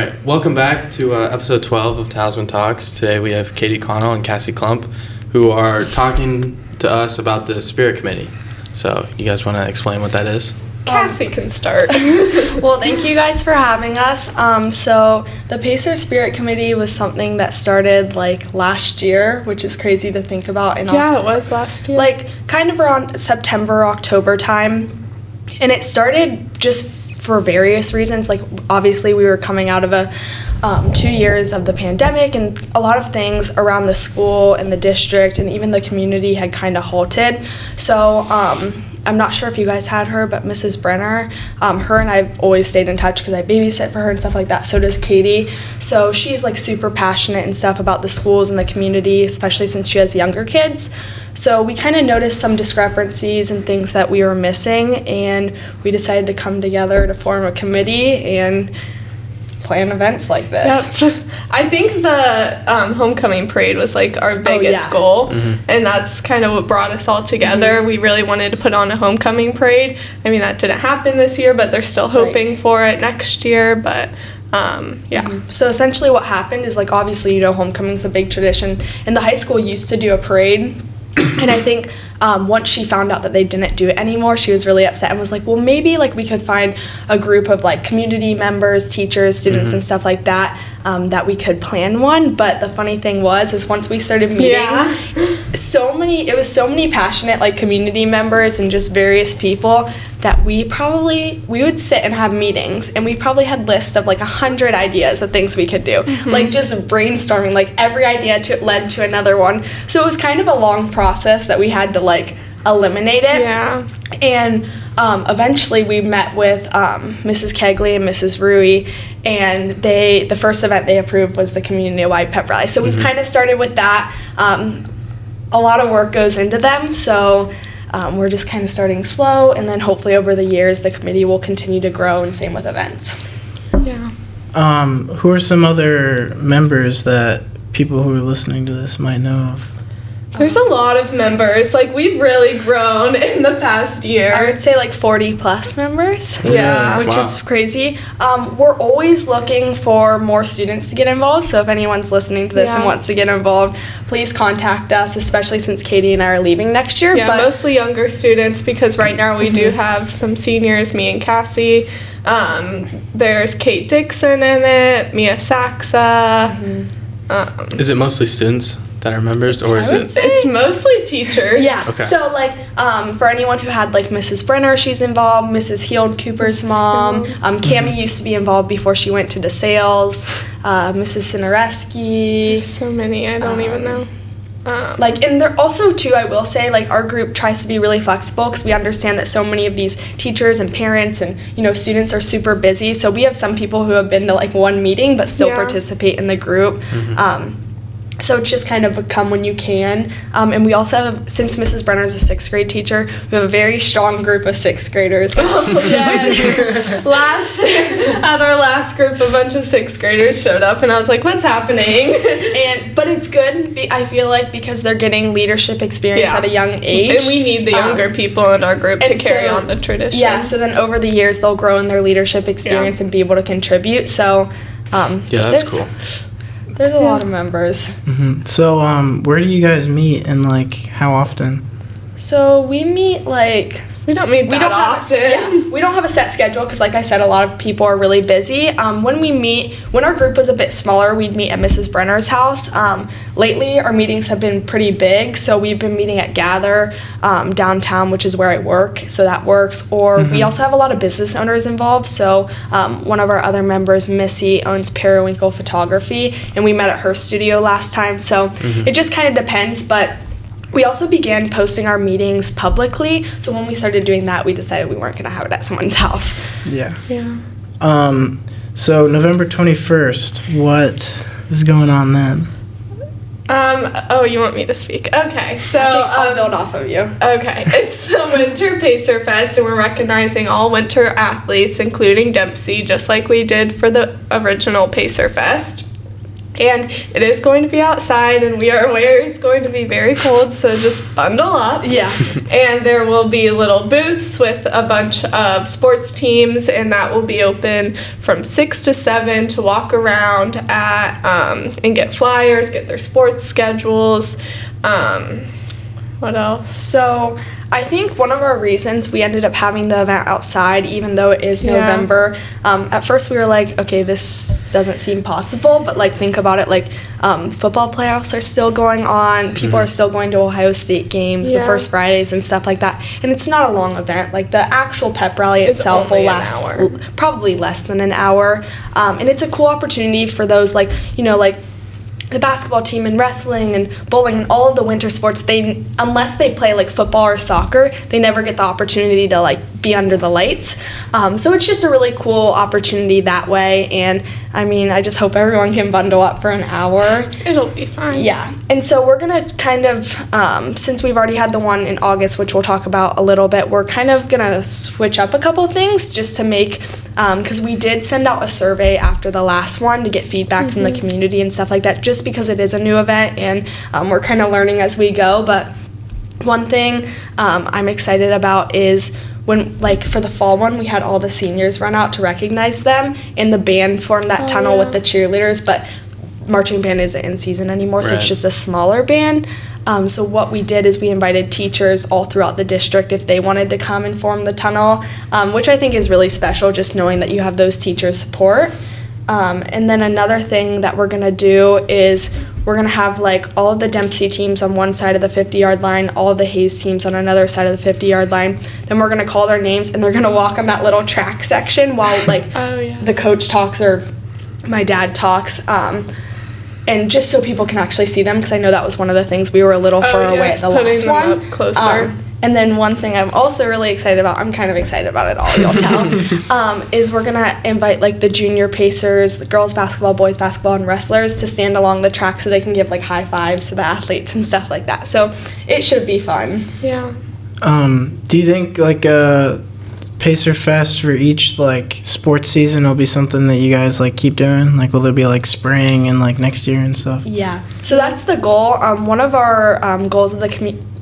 right, welcome back to episode 12 of Talisman Talks. Today we have Connell and Cassie Klumpp, who are talking to us about the Spirit Committee. So, you guys want to explain what that is? Cassie can start. Well, thank you guys for having us. So the Pacer Spirit Committee was something that started last year, which is crazy to think about. It was last year. Kind of around September, October time. And it started just for various reasons. Obviously we were coming out of 2 years of the pandemic, and a lot of things around the school and the district and even the community had kind of halted. So I'm not sure if you guys had her, but Mrs. Brenner, her and I've always stayed in touch because I babysit for her and stuff like that. So does Katie. So she's super passionate and stuff about the schools and the community, especially since she has younger kids. So we kind of noticed some discrepancies and things that we were missing, and we decided to come together to form a committee and plan events like this. Yep. I think the homecoming parade was our biggest goal, and that's kind of what brought us all together. We really wanted to put on a homecoming parade. I mean, that didn't happen this year, but they're still hoping for it next year. But So essentially what happened is obviously homecoming's a big tradition, and the high school used to do a parade. And I think once she found out that they didn't do it anymore, she was really upset and was well, maybe we could find a group of community members, teachers, students, and stuff like that, that we could plan one. But the funny thing is once we started meeting, it was so many passionate community members and just various people that we would sit and have meetings, and we probably had lists of 100 ideas of things we could do, just brainstorming, every idea led to another one. So it was kind of a long process that we had to eliminate it. Yeah. And eventually we met with Mrs. Kegley and Mrs. Rui, and the first event they approved was the community-wide pep rally. So we've kind of started with that. A lot of work goes into them, so we're just kind of starting slow, and then hopefully over the years the committee will continue to grow, and same with events. Yeah. Who are some other members that people who are listening to this might know of? There's a lot of members. We've really grown in the past year. I would say 40 plus members. Yeah. Which is crazy. We're always looking for more students to get involved, so if anyone's listening to this and wants to get involved, please contact us, especially since Katie and I are leaving next year. Yeah, but mostly younger students, because right now we do have some seniors, me and Cassie. There's Kate Dixon in it, Mia Saxa. Is it mostly students that are members, or is it? It's mostly teachers. Yeah. Okay. So for anyone who had Mrs. Brenner, she's involved. Mrs. Heald Cooper's mom. Cammie used to be involved before she went to DeSales. Mrs. Sinareski. So many, I don't even know. And they're also too, I will say, our group tries to be really flexible because we understand that so many of these teachers and parents and students are super busy. So we have some people who have been to one meeting but still participate in the group. So it's just kind of come when you can. And we also have, since Mrs. Brenner's a 6th grade teacher, we have a very strong group of 6th graders. At our last group, a bunch of 6th graders showed up, and I was what's happening? But it's good, I feel because they're getting leadership experience at a young age. And we need the younger people in our group to carry on the tradition. Yeah, so then over the years, they'll grow in their leadership experience and be able to contribute. So that's cool. There's a lot of members. Mm-hmm. So, where do you guys meet, and how often? So we meet we don't meet that often. We don't have a set schedule because, like I said, a lot of people are really busy. When our group was a bit smaller, we'd meet at Mrs. Brenner's house. Lately, our meetings have been pretty big, so we've been meeting at Gather downtown, which is where I work, so that works. Or we also have a lot of business owners involved. So one of our other members, Missy, owns Periwinkle Photography, and we met at her studio last time. So it just kind of depends, but we also began posting our meetings publicly, so when we started doing that, we decided we weren't going to have it at someone's house. Yeah. So November 21st, what is going on then? You want me to speak? Okay, so I'll build off of you. Okay, it's the Winter Pacer Fest, and we're recognizing all winter athletes, including Dempsey, just like we did for the original Pacer Fest. And it is going to be outside, and we are aware it's going to be very cold, so just bundle up. Yeah. And there will be little booths with a bunch of sports teams, and that will be open from 6 to 7 to walk around at and get flyers, get their sports schedules. What else? So I think one of our reasons we ended up having the event outside, even though it is November, at first we were like, okay, this doesn't seem possible, but like think about it, like football playoffs are still going on, people are still going to Ohio State games, the first Fridays and stuff like that, and it's not a long event. Like the actual pep rally itself will last probably less than an hour, and it's a cool opportunity for those like, you know, like the basketball team and wrestling and bowling and all of the winter sports, they, unless they play like football or soccer, they never get the opportunity to like be under the lights. So it's just a really cool opportunity that way. And I mean, I just hope everyone can bundle up for an hour. It'll be fine. Yeah. And so we're going to kind of, since we've already had the one in August, which we'll talk about a little bit, we're kind of going to switch up a couple things just to make, because we did send out a survey after the last one to get feedback from the community and stuff like that, just because it is a new event and we're kind of learning as we go. But one thing I'm excited about is when, like, for the fall one, we had all the seniors run out to recognize them, and the band formed that tunnel with the cheerleaders, but marching band isn't in season anymore, so it's just a smaller band. So what we did is we invited teachers all throughout the district if they wanted to come and form the tunnel, which I think is really special, just knowing that you have those teachers' support. And then another thing that we're going to do is we're going to have like all of the Dempsey teams on one side of the 50-yard line, all of the Hayes teams on another side of the 50-yard line. Then we're going to call their names, and they're going to walk on that little track section while like the coach talks or my dad talks. And just so people can actually see them, because I know that was one of the things we were a little far away at the last one. Up closer. And then one thing I'm also really excited about, I'm kind of excited about it all, you'll tell, is we're going to invite like the junior pacers, the girls basketball, boys basketball, and wrestlers to stand along the track so they can give like high fives to the athletes and stuff like that. So it should be fun. Yeah. Do you think like Pacer Fest for each like sports season will be something that you guys like keep doing? Like will there be like spring and like next year and stuff? Yeah. So that's the goal. One of our goals of the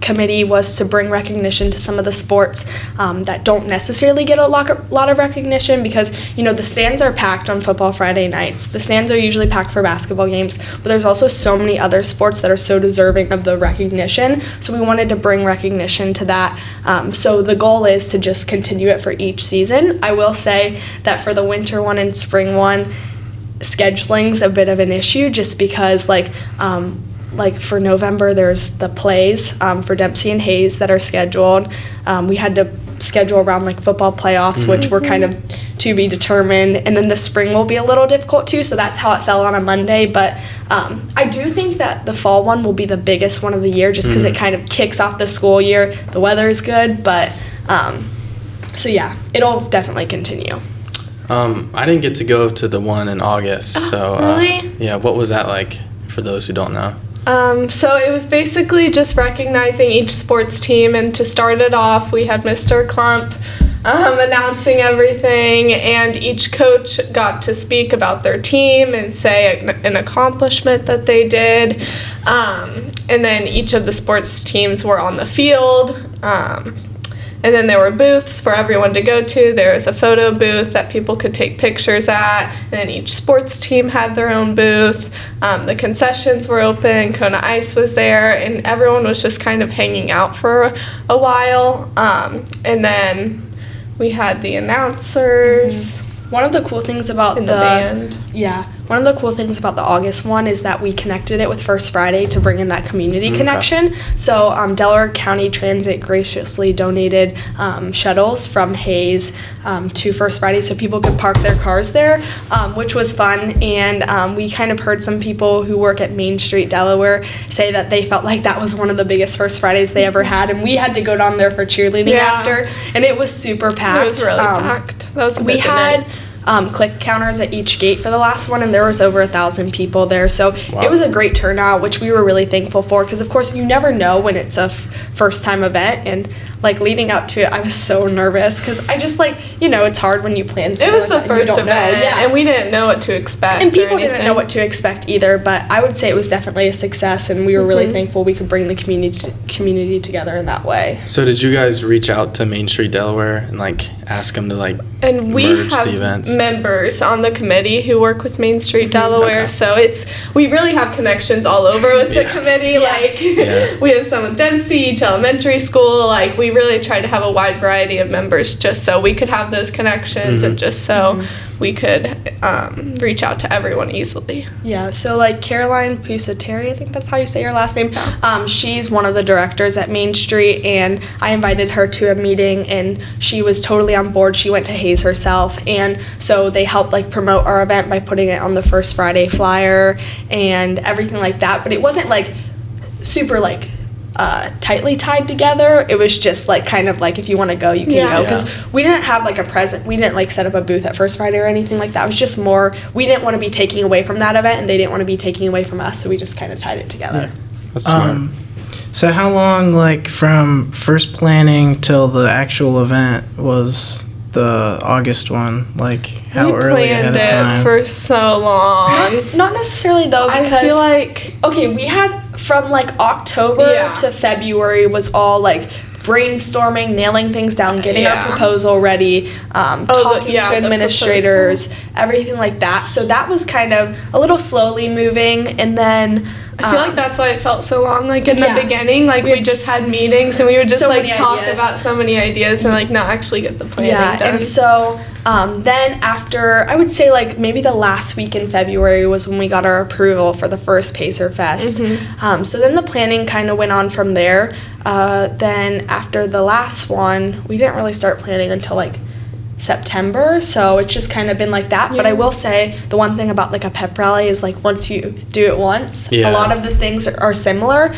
committee was to bring recognition to some of the sports that don't necessarily get a lot of recognition, because you know the stands are packed on football Friday nights. The stands are usually packed for basketball games, but there's also so many other sports that are so deserving of the recognition. So we wanted to bring recognition to that. So the goal is to just continue it for each season. I will say that for the winter one and spring one, scheduling's a bit of an issue, just because like for November, there's the plays for Dempsey and Hayes that are scheduled. We had to schedule around like football playoffs, which were kind of to be determined. And then the spring will be a little difficult too, so that's how it fell on a Monday. But I do think that the fall one will be the biggest one of the year, just because it kind of kicks off the school year. The weather is good, but so yeah, it'll definitely continue. I didn't get to go to the one in August, so really? Yeah, what was that like for those who don't know? So it was basically just recognizing each sports team, and to start it off, we had Mr. Klumpp announcing everything, and each coach got to speak about their team and say an accomplishment that they did, and then each of the sports teams were on the field. And then there were booths for everyone to go to. There was a photo booth that people could take pictures at. And then each sports team had their own booth. The concessions were open. Kona Ice was there. And everyone was just kind of hanging out for a while. And then we had the announcers. One of the cool things about the band. Yeah. One of the cool things about the August one is that we connected it with First Friday to bring in that community connection. So Delaware County Transit graciously donated shuttles from Hayes to First Friday so people could park their cars there, which was fun. And we kind of heard some people who work at Main Street, Delaware, say that they felt like that was one of the biggest First Fridays they ever had. And we had to go down there for cheerleading after, and it was super packed. It was really packed. That was a we had click counters at each gate for the last one, and there was over 1,000 people there. So it was a great turnout, which we were really thankful for, because of course you never know when it's a first time event, and like leading up to it, I was so nervous because I just it's hard when you plan something. It was like the that and you first don't know. event, and we didn't know what to expect. And people didn't know what to expect either, but I would say it was definitely a success, and we were really thankful we could bring the community together in that way. So did you guys reach out to Main Street Delaware and ask them to and we merge have the events? Members on the committee who work with Main Street Delaware, so we really have connections all over with the committee. We have some with Dempsey, each elementary school. We really tried to have a wide variety of members just so we could have those connections and just so we could reach out to everyone easily. Yeah, so Caroline Pusateri, I think that's how you say her last name. She's one of the directors at Main Street, and I invited her to a meeting, and she was totally on board. She went to Hayes herself, and so they helped promote our event by putting it on the First Friday flyer and everything like that. But it wasn't super tightly tied together. It was just if you want to go, you can go, because we didn't have a present. We didn't set up a booth at First Friday or anything like that. It was just more, we didn't want to be taking away from that event, and they didn't want to be taking away from us, so we just kind of tied it together. That's smart. So how long from first planning till the actual event was the August one? How early ahead of time? We planned it for so long. Not necessarily though, because I feel okay, we had from October to February was all brainstorming, nailing things down, getting our proposal ready, talking to administrators, everything like that. So that was kind of a little slowly moving, and then I feel that's why it felt so long. In the beginning, we just had meetings and we would just so talk about so many ideas and not actually get the planning done. And so then after, I would say maybe the last week in February was when we got our approval for the first Pacer Fest. So then the planning kind of went on from there. Then after the last one, we didn't really start planning until September, so it's just kind of been that. But I will say the one thing about a pep rally is once you do it once, a lot of the things are similar.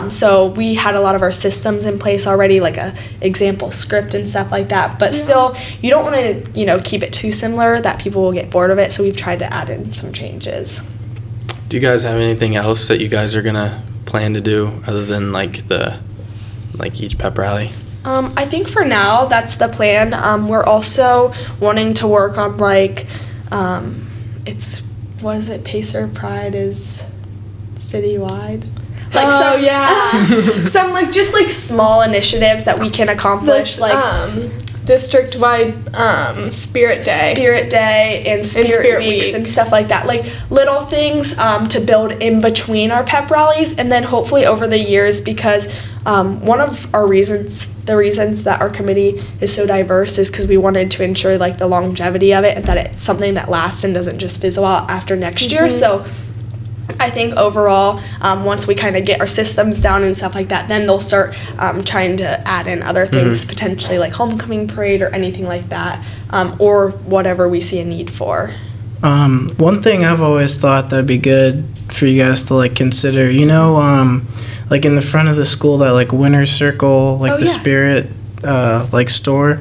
So we had a lot of our systems in place already, a example script and stuff like that. But still, you don't want to keep it too similar that people will get bored of it. So we've tried to add in some changes. Do you guys have anything else that you guys are gonna plan to do other than each pep rally? I think for now that's the plan. We're also wanting to work on Pacer Pride is citywide. Some just small initiatives that we can accomplish, district-wide Spirit Day and Spirit Weeks and stuff like that, little things to build in between our pep rallies, and then hopefully over the years, because one of the reasons that our committee is so diverse is because we wanted to ensure the longevity of it and that it's something that lasts and doesn't just fizzle out after next year. So I think overall, once we kind of get our systems down and stuff like that, then they'll start trying to add in other things, potentially homecoming parade or anything like that, or whatever we see a need for. One thing I've always thought that'd be good for you guys to consider, in the front of the school, that winter circle, the Spirit store.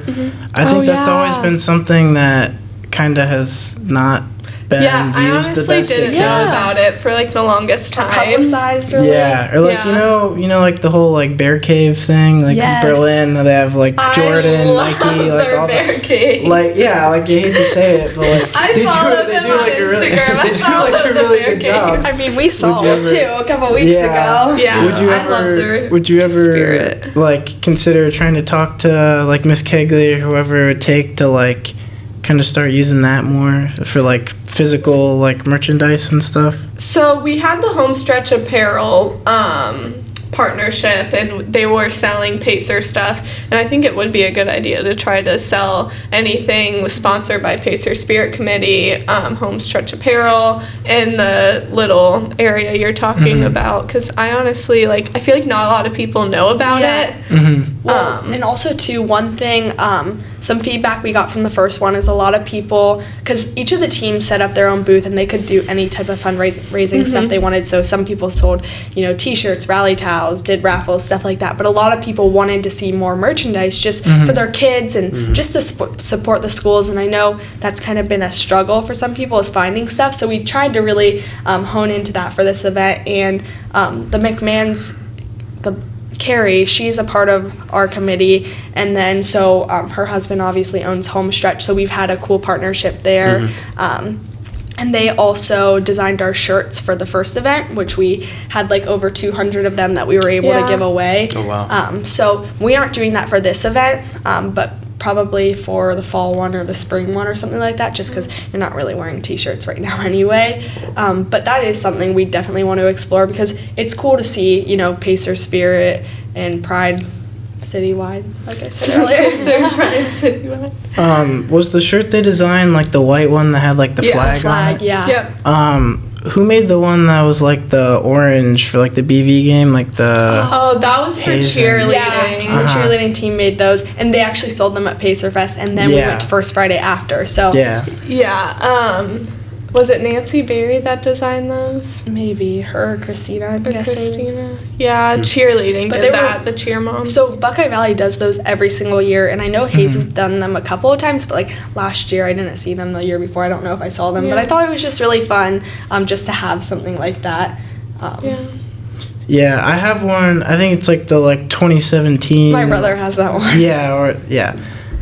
I think that's always been something that kind of has not been I used the honestly best didn't know about it for the longest time. Publicized, really. Yeah, or the whole bear cave thing, Berlin. They have Jordan, Nike, all bear cave. You hate to say it, but I follow them on Instagram. a really good job. I mean, we saw it too a couple weeks ago. Yeah, I love their Would you ever spirit. Consider trying to talk to Miss Kegley or whoever it would take to kind of start using that more for physical merchandise and stuff? So we had the Homestretch Apparel partnership, and they were selling Pacer stuff, and I think it would be a good idea to try to sell anything sponsored by Pacer Spirit Committee, Homestretch Apparel in the little area you're talking about, because I honestly I feel not a lot of people know about it. Well, and also too, one thing, some feedback we got from the first one is a lot of people, because each of the teams set up their own booth and they could do any type of fundraising stuff they wanted. So some people sold, t-shirts, rally towels, did raffles, stuff like that. But a lot of people wanted to see more merchandise just for their kids and just to support the schools. And I know that's kind of been a struggle for some people, is finding stuff. So we tried to really hone into that for this event. And the McMahons, Carrie, she's a part of our committee, and then so her husband obviously owns Homestretch, so we've had a cool partnership there. And they also designed our shirts for the first event, which we had like over 200 of them that we were able to give away. Oh, wow. So we aren't doing that for this event, but probably for the fall one or the spring one or something like that, just because you're not really wearing t-shirts right now anyway. But that is something we definitely want to explore, because it's cool to see, you know, Pacer spirit and pride citywide, like I said earlier. Was the shirt they designed like the white one that had like the flag on it? Yeah. Yep. Who made the one that was like the orange for like the BV game, like the? Oh, that was for Hazen. cheerleading. Yeah, the cheerleading team made those, and they actually sold them at Pacer Fest, and then we went to First Friday after. So yeah. Was it Nancy Berry that designed those? maybe her or Christina, I'm guessing. Christina. Yeah, cheerleading But did they that. were- The cheer moms. So Buckeye Valley does those every single year, and I know Hayes has done them a couple of times, but like last year I didn't see them. The year before I don't know if I saw them, but I thought it was just really fun, just to have something like that. Yeah, I have one. I think it's like the 2017. My brother has that one.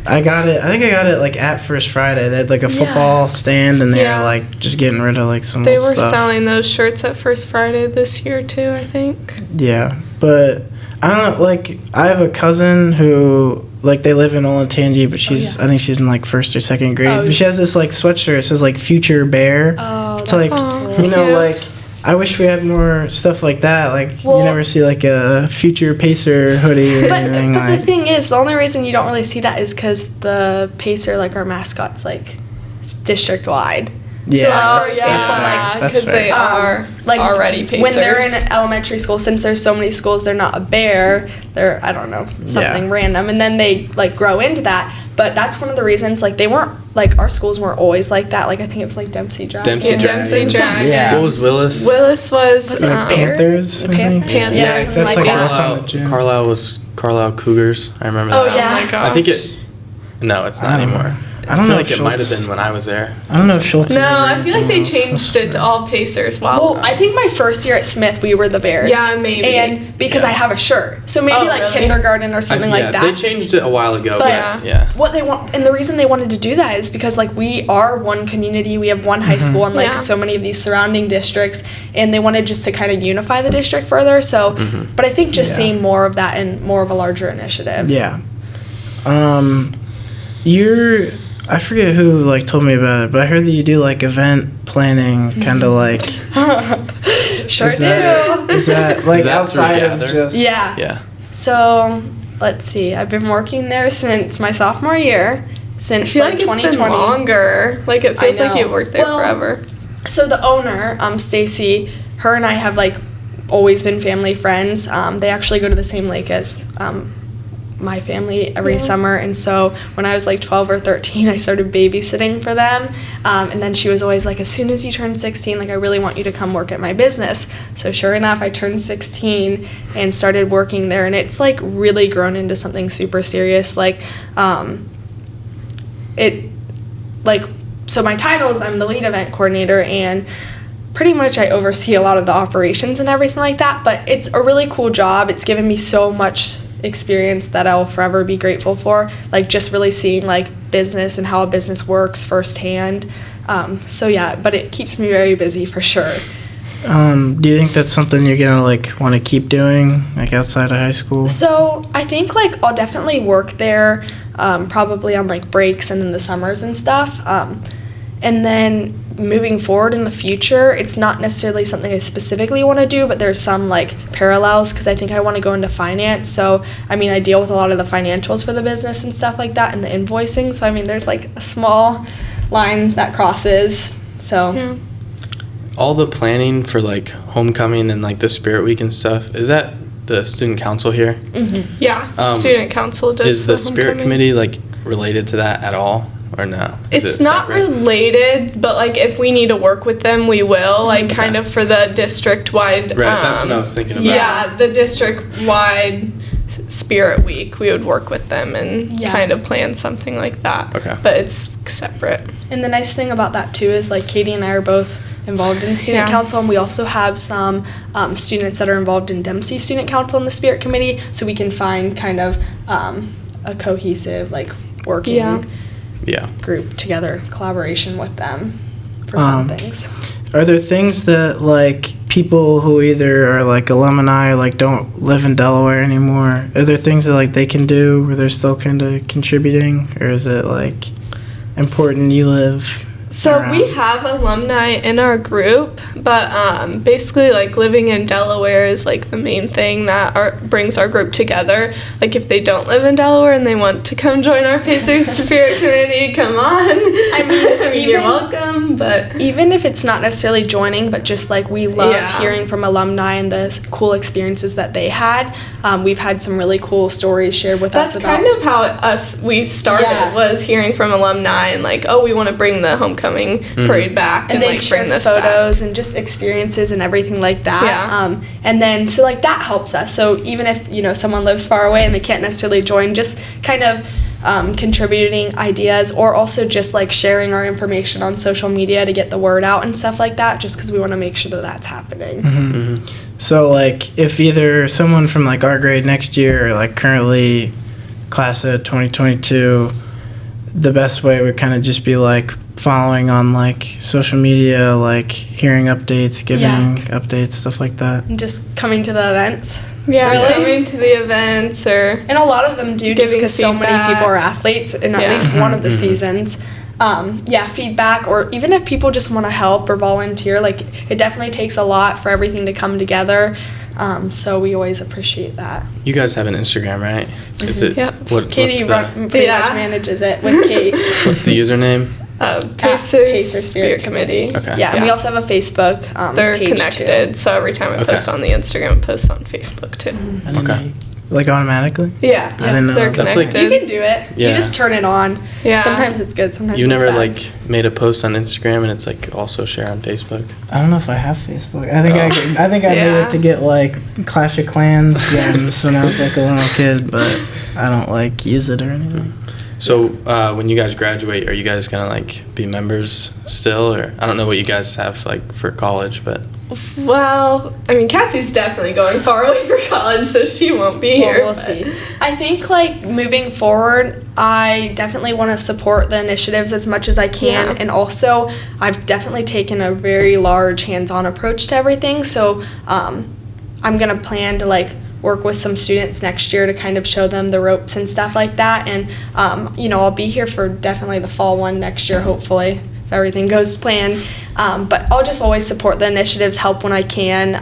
I got it. I think I got it like at First Friday. They had like a football stand, and they were like just getting rid of like some they old were stuff. selling those shirts at First Friday this year too, I think. Yeah, but I don't know. Like, I have a cousin who like they live in Olentangy, but she's I think she's in like first or second grade. But she has this like sweatshirt. It says like Future Bear. Oh, it's that's like cool. you know Cute. like. I wish we had more stuff like that. Like, Well- you never see, like, a Future Pacer hoodie or anything. But like, the thing is, the only reason you don't really see that is because the Pacer, like our mascot's like district wide. yeah, so, that's, yeah, that's fair. That's because fair. they are like already Pacers. when they're in elementary school, since there's so many schools, they're not a bear, they're I don't know, something random, and then they like grow into that. But that's one of the reasons, like, they weren't like our schools weren't always like that. Like, I think it was like Dempsey Dragon. Dempsey Dragon. Yeah. What was Willis? Willis was Was it Like Bear? Panthers? I think. Panthers, yeah, that's something like like that. what's on the gym. Carlisle was Carlisle Cougars. I remember Oh, that. yeah. Oh my god. I think it. No, it's not I don't anymore. know. I don't feel know like if it might have Schultz- been when I was there. I don't know if Schultz. No, I feel like they else. changed it to all Pacers. Well, I think my first year at Smith, we were the Bears. Yeah, maybe. And because Yeah. I have a shirt. So maybe Oh, like really? kindergarten or something like that. They changed it a while ago. But yeah. what they want, and the reason they wanted to do that is because like we are one community, we have one high school, and like Yeah. so many of these surrounding districts, and they wanted just to kind of unify the district further. So, but I think just seeing more of that and more of a larger initiative. Yeah. I forget who like told me about it, but I heard that you do like event planning, kind of like. Sure is do. Is that like Is that through outside of Gather? just? Yeah. Yeah. So let's see. I've been working there since my sophomore year, I since feel like like it's 2020. been longer. Like it feels like know. you worked there Well, forever. So the owner, Stacy, her and I have like always been family friends. They actually go to the same lake as my family every summer, and so when I was like 12 or 13, I started babysitting for them. And then she was always like, as soon as you turn 16, like I really want you to come work at my business. So sure enough, I turned 16 and started working there, and it's like really grown into something super serious. Like so my title is I'm the lead event coordinator, and pretty much I oversee a lot of the operations and everything like that, but it's a really cool job. It's given me so much experience that I will forever be grateful for, like just really seeing like business and how a business works firsthand. So yeah, but it keeps me very busy for sure. Do you think that's something you're gonna like want to keep doing, like outside of high school? So I think like I'll definitely work there, probably on like breaks and in the summers and stuff. And then moving forward in the future, it's not necessarily something I specifically want to do, but there's some like parallels because I think I want to go into finance. So I mean, I deal with a lot of the financials for the business and stuff like that, and the invoicing. So I mean, there's like a small line that crosses. So. Yeah. All the planning for like homecoming and like the Spirit Week and stuff, is that the student council here? Yeah, student council does. Is the Spirit homecoming. committee like related to that at all, or no? Is It's it not separate? related, but like if we need to work with them, we will. Like kind of for the district wide. Right, that's what I was thinking about. Yeah, the district wide Spirit Week, we would work with them and Yeah. kind of plan something like that. Okay. But it's separate. And the nice thing about that too is like Katie and I are both involved in student council, and we also have some students that are involved in Dempsey Student Council and the Spirit Committee, so we can find kind of a cohesive, like, working group together, collaboration with them for some things. Are there things that, like, people who either are, like, alumni or, like, don't live in Delaware anymore, are there things that, like, they can do where they're still kind of contributing? Or is it, like, important you live So around? we have alumni in our group, but basically, like, living in Delaware is, like, the main thing that brings our group together. Like, if they don't live in Delaware and they want to come join our Pacers Spirit Committee, come on. I mean, you're welcome, but... Even if it's not necessarily joining, but just, like, we love hearing from alumni and the cool experiences that they had. We've had some really cool stories shared with us about... That's kind of how we started, was hearing from alumni and, like, oh, we want to bring the homecoming parade back and then like share bring this photos back. And just experiences and everything like that. And then so like that helps us. So even if someone lives far away and they can't necessarily join, just kind of contributing ideas, or also just like sharing our information on social media to get the word out and stuff like that, just because we want to make sure that that's happening. So like if either someone from like our grade next year or like currently class of 2022, the best way would kind of just be like following on like social media, like hearing updates, giving updates, stuff like that. And just coming to the events. Coming to the events, and a lot of them do, just because so many people are athletes in at least one of the seasons. Feedback, or even if people just want to help or volunteer, like it definitely takes a lot for everything to come together. So we always appreciate that. You guys have an Instagram, right? Is it? Katie pretty much manages it with Kate. What's the username? Pacer Spirit Committee. Okay. And we also have a Facebook They're page connected, too. so every time I post on the Instagram, it posts on Facebook too. Okay. Like automatically? Yeah. I didn't know. They're That's connected. like- You can do it. You just turn it on. Yeah. Sometimes it's good, sometimes You've it's never bad. like made a post on Instagram and it's like also share on Facebook? I don't know if I have Facebook. I think I made it to get like Clash of Clans gems when I was like a little kid, but I don't like use it or anything. So when you guys graduate, are you guys gonna like be members still, or I don't know what you guys have like for college, but Well, I mean, Cassie's definitely going far away for college, so she won't be here. We'll see. I think like moving forward, I definitely want to support the initiatives as much as I can, and also I've definitely taken a very large hands-on approach to everything. So I'm gonna plan to like work with some students next year to kind of show them the ropes and stuff like that. And, I'll be here for definitely the fall one next year, hopefully, if everything goes to plan. But I'll just always support the initiatives, help when I can.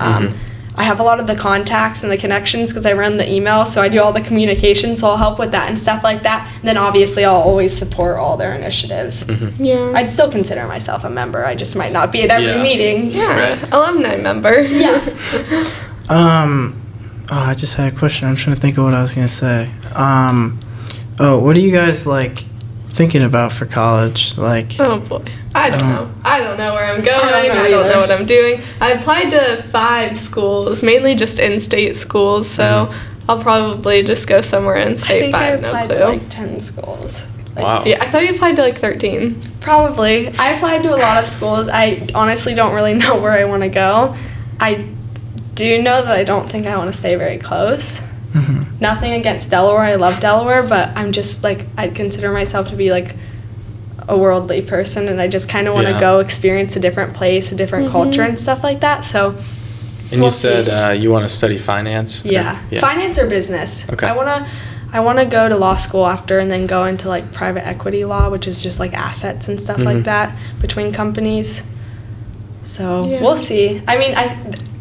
I have a lot of the contacts and the connections because I run the email, so I do all the communication, so I'll help with that and stuff like that. And then obviously I'll always support all their initiatives. Yeah. I'd still consider myself a member. I just might not be at every meeting. Alumni member. I just had a question. I'm trying to think of what I was gonna say. What are you guys like thinking about for college? Like, oh boy, I don't know. I don't know where I'm going. I don't either. know what I'm doing. I applied to 5 schools, mainly just in-state schools. So I'll probably just go somewhere in-state. I have think I applied to like 10 schools. Wow. Yeah, I thought you applied to like 13. Probably. I applied to a lot of schools. I honestly don't really know where I want to go. I do know that I don't think I want to stay very close. Nothing against Delaware. I love Delaware, but I'm just like, I'd consider myself to be like a worldly person, and I just kind of want to go experience a different place, a different culture and stuff like that. So And you said you want to study finance? Finance or business. Okay. I want to go to law school after, and then go into like private equity law, which is just like assets and stuff like that between companies. So we'll see. I mean,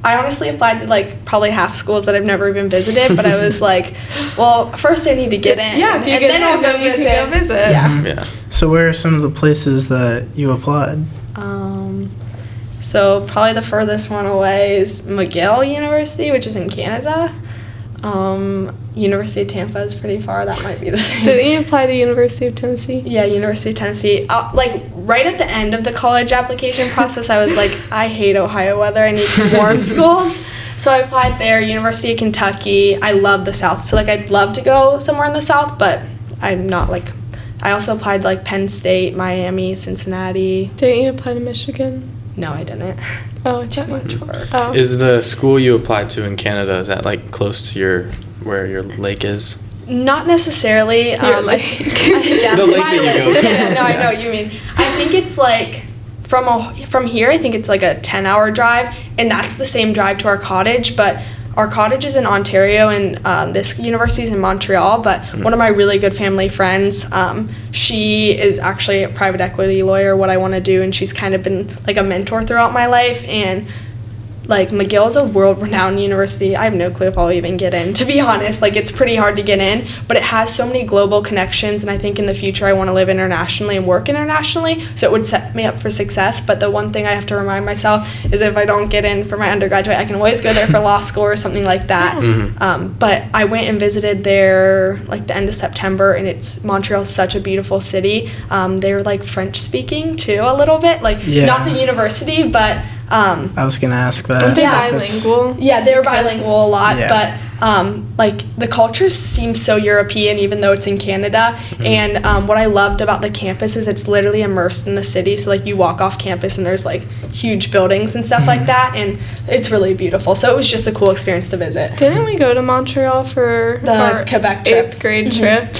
I honestly applied to like probably half schools that I've never even visited, but I was like, well, first I need to get in, Yeah, if you get in, I'll then you can go visit. Yeah. so where are some of the places that you applied? So probably the furthest one away is McGill University, which is in Canada. University of Tampa is pretty far. That might be the same. Didn't you apply to University of Tennessee? Yeah, University of Tennessee. Like right at the end of the college application process, I was like, I hate Ohio weather. I need some warm schools. So I applied there. University of Kentucky. I love the South. So like I'd love to go somewhere in the South, but I'm not like. I also applied to like Penn State, Miami, Cincinnati. Didn't you apply to Michigan? No, I didn't. Oh, it's too much work. Oh. Is the school you applied to in Canada, is that like close to where your lake is? Not necessarily. Your lake. The lake that you go to. Yeah, no, I know what you mean. I think it's like from here, I think it's like a 10-hour drive, and that's the same drive to our cottage, but our cottage is in Ontario, and this university is in Montreal, but one of my really good family friends, she is actually a private equity lawyer, what I want to do, and she's kind of been like a mentor throughout my life, and like McGill is a world-renowned university. I have no clue if I'll even get in, to be honest. Like, it's pretty hard to get in, but it has so many global connections, and I think in the future I want to live internationally and work internationally, so it would set me up for success. But the one thing I have to remind myself is if I don't get in for my undergraduate, I can always go there for law school or something like that. But I went and visited there like the end of September, and Montreal's such a beautiful city. They're like French-speaking too a little bit, like not the university, but I was gonna ask that. Aren't they bilingual? Yeah, they're bilingual a lot, but like the culture seems so European, even though it's in Canada. And what I loved about the campus is it's literally immersed in the city. So like you walk off campus and there's like huge buildings and stuff like that, and it's really beautiful. So it was just a cool experience to visit. Didn't we go to Montreal for the Quebec trip? 8th grade trip?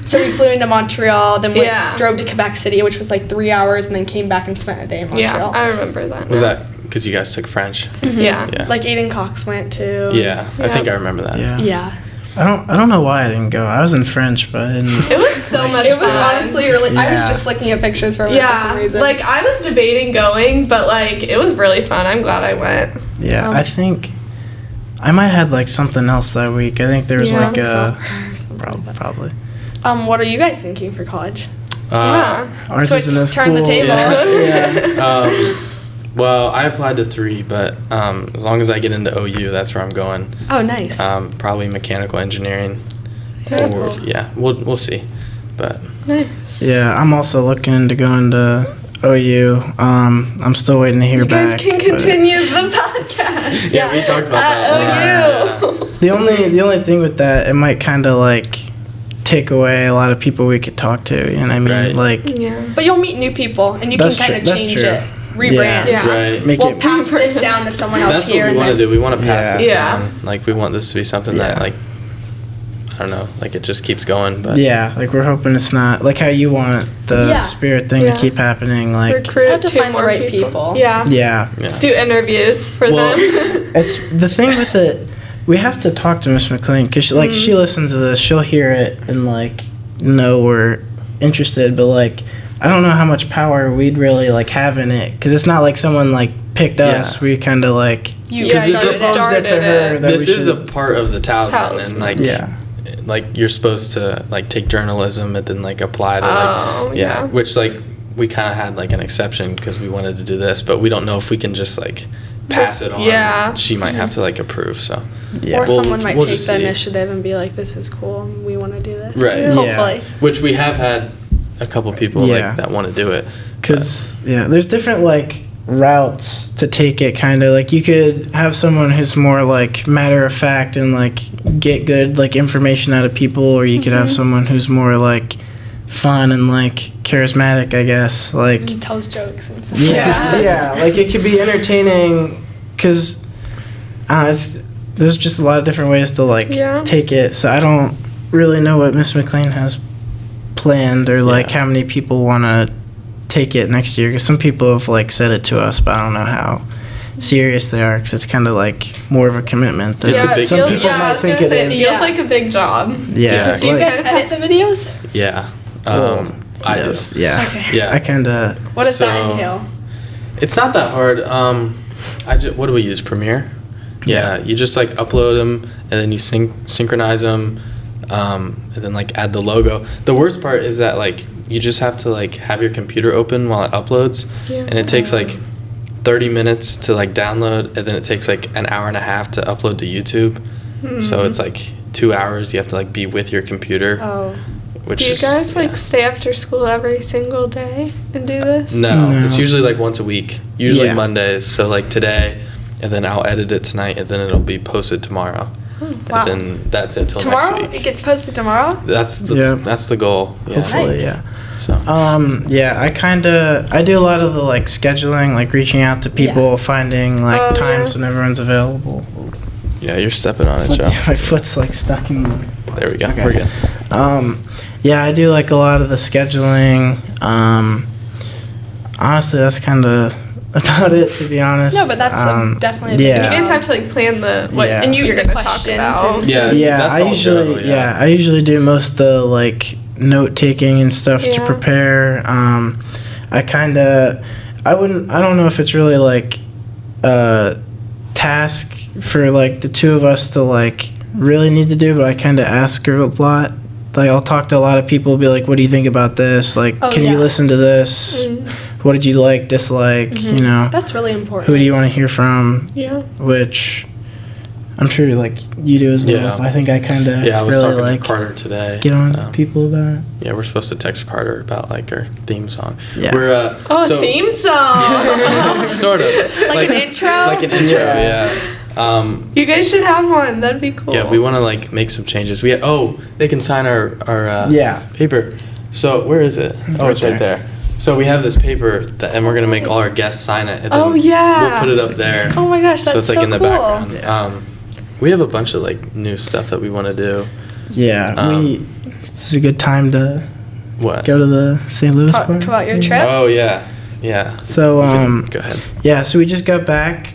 So we flew into Montreal, then drove to Quebec City, which was like 3 hours, and then came back and spent a day in Montreal. Yeah, I remember that. Was that because you guys took French? Yeah. Like Aiden Cox went too. Yeah, I think I remember that. Yeah. I don't know why I didn't go. I was in French, but I didn't. It was so much It was fun. honestly really, I was just looking at pictures from it for some reason. Like I was debating going, but like it was really fun. I'm glad I went. Yeah, I think I might have had like something else that week. I think there was like probably. What are you guys thinking for college? Ours isn't as turn the cool. table. Yeah. Well, I applied to 3, but as long as I get into OU, that's where I'm going. Oh, nice. Probably mechanical engineering. Yeah, Or, cool. yeah, we'll see. But Nice. Yeah, I'm also looking to go into OU. I'm still waiting to hear back. You guys can continue the podcast. yeah, we talked about that. OU. The only thing with that, it might kind of like take away a lot of people we could talk to. You know what I mean? Right. Like, Yeah. But you'll meet new people, and you can That's kind of true. That's change true. it, rebrand. Yeah. Right. make We'll it. pass this down to someone else That's here. what we want to do. We want to pass this Yeah. down. Like, we want this to be something that, like, I don't know, like, it just keeps going. But Yeah, like we're hoping it's not like how you want the spirit thing Yeah. to keep happening. Like, Recruit have to 2 find the more right people. Yeah. yeah, yeah. Do interviews for Well- them. it's the thing with it. We have to talk to Miss McLean because she listens to this. She'll hear it and like know we're interested, but like I don't know how much power we'd really like have in it because it's not like someone like picked us. We kind of like You Yeah, guys you started just it. started it to her it. that This we is a should- part of the Talisman, and yeah. like you're supposed to like take journalism and then like apply to Oh, yeah. which like we kind of had like an exception because we wanted to do this, but we don't know if we can just like pass it on. Yeah. She might have to like approve. So Yeah. Or someone might we'll take just the see. initiative and be like, this is cool, and we want to do this. Right. Yeah. Hopefully. which we have had a couple people Yeah. like that want to do it. Because there's different like routes to take it. Kind of like you could have someone who's more like matter of fact and like get good like information out of people, or you could have someone who's more like fun and like charismatic, I guess. Like And tells jokes and stuff. yeah, like it could be entertaining because there's just a lot of different ways to like take it. So I don't really know what Miss McLean has planned or like how many people want to take it next year, because some people have like said it to us, but I don't know how serious they are because it's kind of like more of a commitment. It's a big some commitment. people might think it is. It feels like a big job. Yeah. Do you like- guys edit the videos? Yeah. I do. Yeah. Okay. Yeah. I kind of. What does that So- entail? It's not that hard. What do we use? Premiere. Yeah. You just like upload them and then you synchronize them, and then like add the logo. The worst part is that like you just have to like have your computer open while it uploads, and it takes like 30 minutes to like download, and then it takes like an hour and a half to upload to YouTube. So it's like 2 hours. You have to like be with your computer. Oh. Which Do you is, guys like stay after school every single day and do this? No, No. it's usually like once a week. Usually Yeah. Mondays. So like today, and then I'll edit it tonight, and then it'll be posted tomorrow. Wow. And then that's it till Tomorrow? next week. It gets posted tomorrow? That's the goal. Yeah. Hopefully, Nice. yeah. So. I do a lot of the like scheduling, like reaching out to people, finding like times when everyone's available. Yeah, you're stepping on it, Joe. My foot's like stuck in the. There we go. Okay. We're good. Yeah, I do like a lot of the scheduling. Honestly, that's kind of about it, to be honest. No, but that's definitely a big yeah. You guys have to like plan the what Yeah. And you you're the gonna talk questions about. and- Yeah, that's all Joe, I usually do most of the like note taking and stuff to Yeah. prepare. I don't know if it's really like a task for like the two of us to like really need to do, but I kind of ask her a lot. Like I'll talk to a lot of people, be like, "What do you think about this? Like, Oh, can yeah. you listen to this? What did you like, dislike? You know, That's really important. who do you want to hear from?" Yeah. Which I'm sure like you do as well. Yeah. I think I kind of Yeah, I was really talking like to Carter today. get on people about it. Yeah, we're supposed to text Carter about like our theme song. Yeah. We're Theme song. sort of Like an intro? Like an intro, Yeah. yeah. You guys should have one. That'd be cool. Yeah, we want to like make some changes. They can sign our Yeah. paper. So where is it? Oh, it's right there. there. So we have this paper and we're gonna make all our guests sign it. And then Oh, yeah. We'll put it up there. Oh my gosh, so that's it's like so in the cool. background. Yeah. We have a bunch of like new stuff that we want to do. Yeah, it's a good time to What? go to the St. Louis Talk part. about your trip. Oh yeah, yeah. So Go ahead. yeah, so we just got back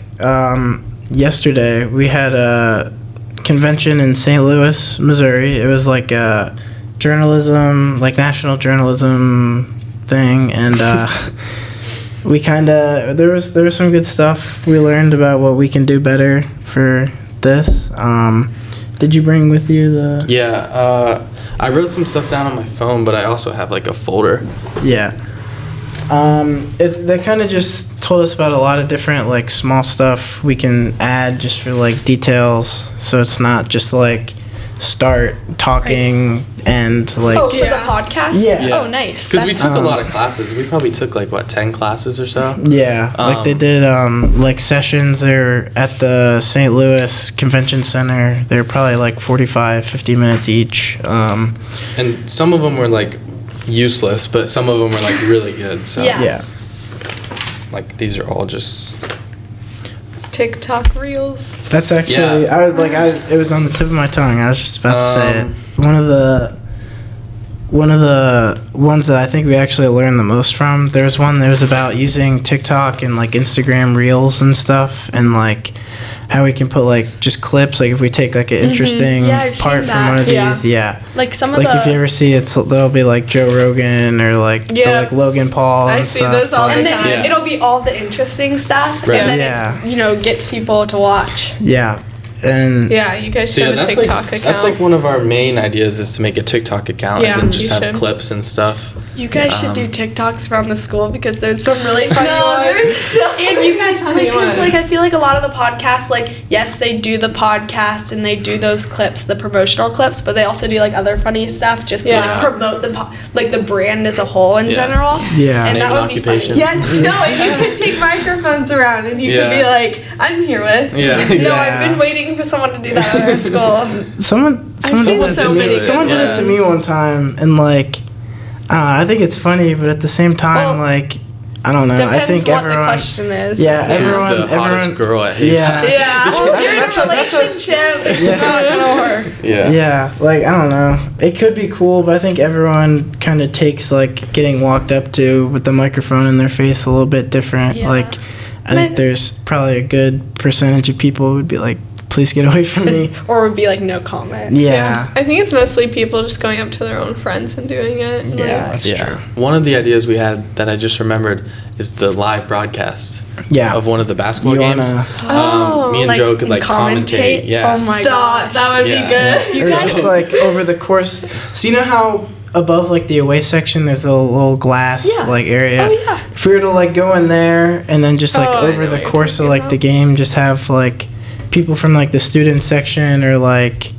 yesterday. We had a convention in St. Louis, Missouri. It was like a journalism, like national journalism thing, and we kind of there was some good stuff we learned about what we can do better for this. Did you bring with you the? Yeah, I wrote some stuff down on my phone, but I also have like a folder. Yeah. They kind of just told us about a lot of different like small stuff we can add just for like details, so it's not just like start talking and like. Oh, for Yeah. the podcast? Yeah. Oh, nice. Because we That's- took a lot of classes. We probably took like 10 classes or so. Yeah, like they did like sessions there at the St. Louis Convention Center. They're probably like 50 minutes each. And some of them were like useless, but some of them were like really good. So Yeah. Yeah. like these are all just TikTok reels. That's actually Yeah. it was on the tip of my tongue. I was just about to say it. Um, One of the ones that I think we actually learned the most from, there was one that was about using TikTok and like Instagram Reels and stuff, and like how we can put like just clips, like if we take like an interesting Yeah, I've part seen from one of that. these, yeah. Like some of Like the. if you ever see it, there'll be like Joe Rogan or like the, Yeah. like Logan Paul I and see stuff. those all like- the and then time. Yeah. it'll be all the interesting stuff, Right. and then Yeah. it, gets people to watch. Yeah, and Yeah, you guys so should yeah, have a that's TikTok like account. that's like one of our main ideas is to make a TikTok account Yeah, and then just you have should. clips and stuff. You guys should do TikToks around the school because there's some really funny No, ones. there's so And many you guys, funny because ones. like I feel like a lot of the podcasts, like yes, they do the podcast and they do those clips, the promotional clips, but they also do like other funny stuff just to Yeah. like promote like the brand as a whole in Yeah. general. Yeah. and Name that and would be occupation. funny. Yes, no, and you could take microphones around and you could Yeah. be like, I'm here with. Yeah. No, Yeah. I've been waiting for someone to do that at our school. someone seen did it so to me. many Someone good did it to me ones. one time, and like, I think it's funny, but at the same time, Well, like, I don't know. Depends I think what everyone. the question is. Yeah, Who's everyone. the hottest everyone. girl at his Yeah. Yeah. Well, if you're in a relationship, it's Yeah. not gonna work. Yeah. Yeah, like I don't know. It could be cool, but I think everyone kind of takes like getting walked up to with the microphone in their face a little bit different. Yeah. Like, I think there's probably a good percentage of people who would be like, "Please get away from me." Or would be like no comment. Yeah. I think it's mostly people just going up to their own friends and doing it. and, Yeah, like, that's Yeah. true. One of the ideas we had that I just remembered is the live broadcast Yeah. of one of the basketball You games. wanna- Oh, Me and like, Joe could like commentate? commentate. Yeah. Oh my Stop. gosh. That would Yeah. be good. You Or guys- just like over the course. So you know how above like the away section there's the little glass Yeah. like area. Oh, yeah. If we were to like go in there and then just like Oh, I over know the what you're course of talking like about. the game, just have like people from like the student section or like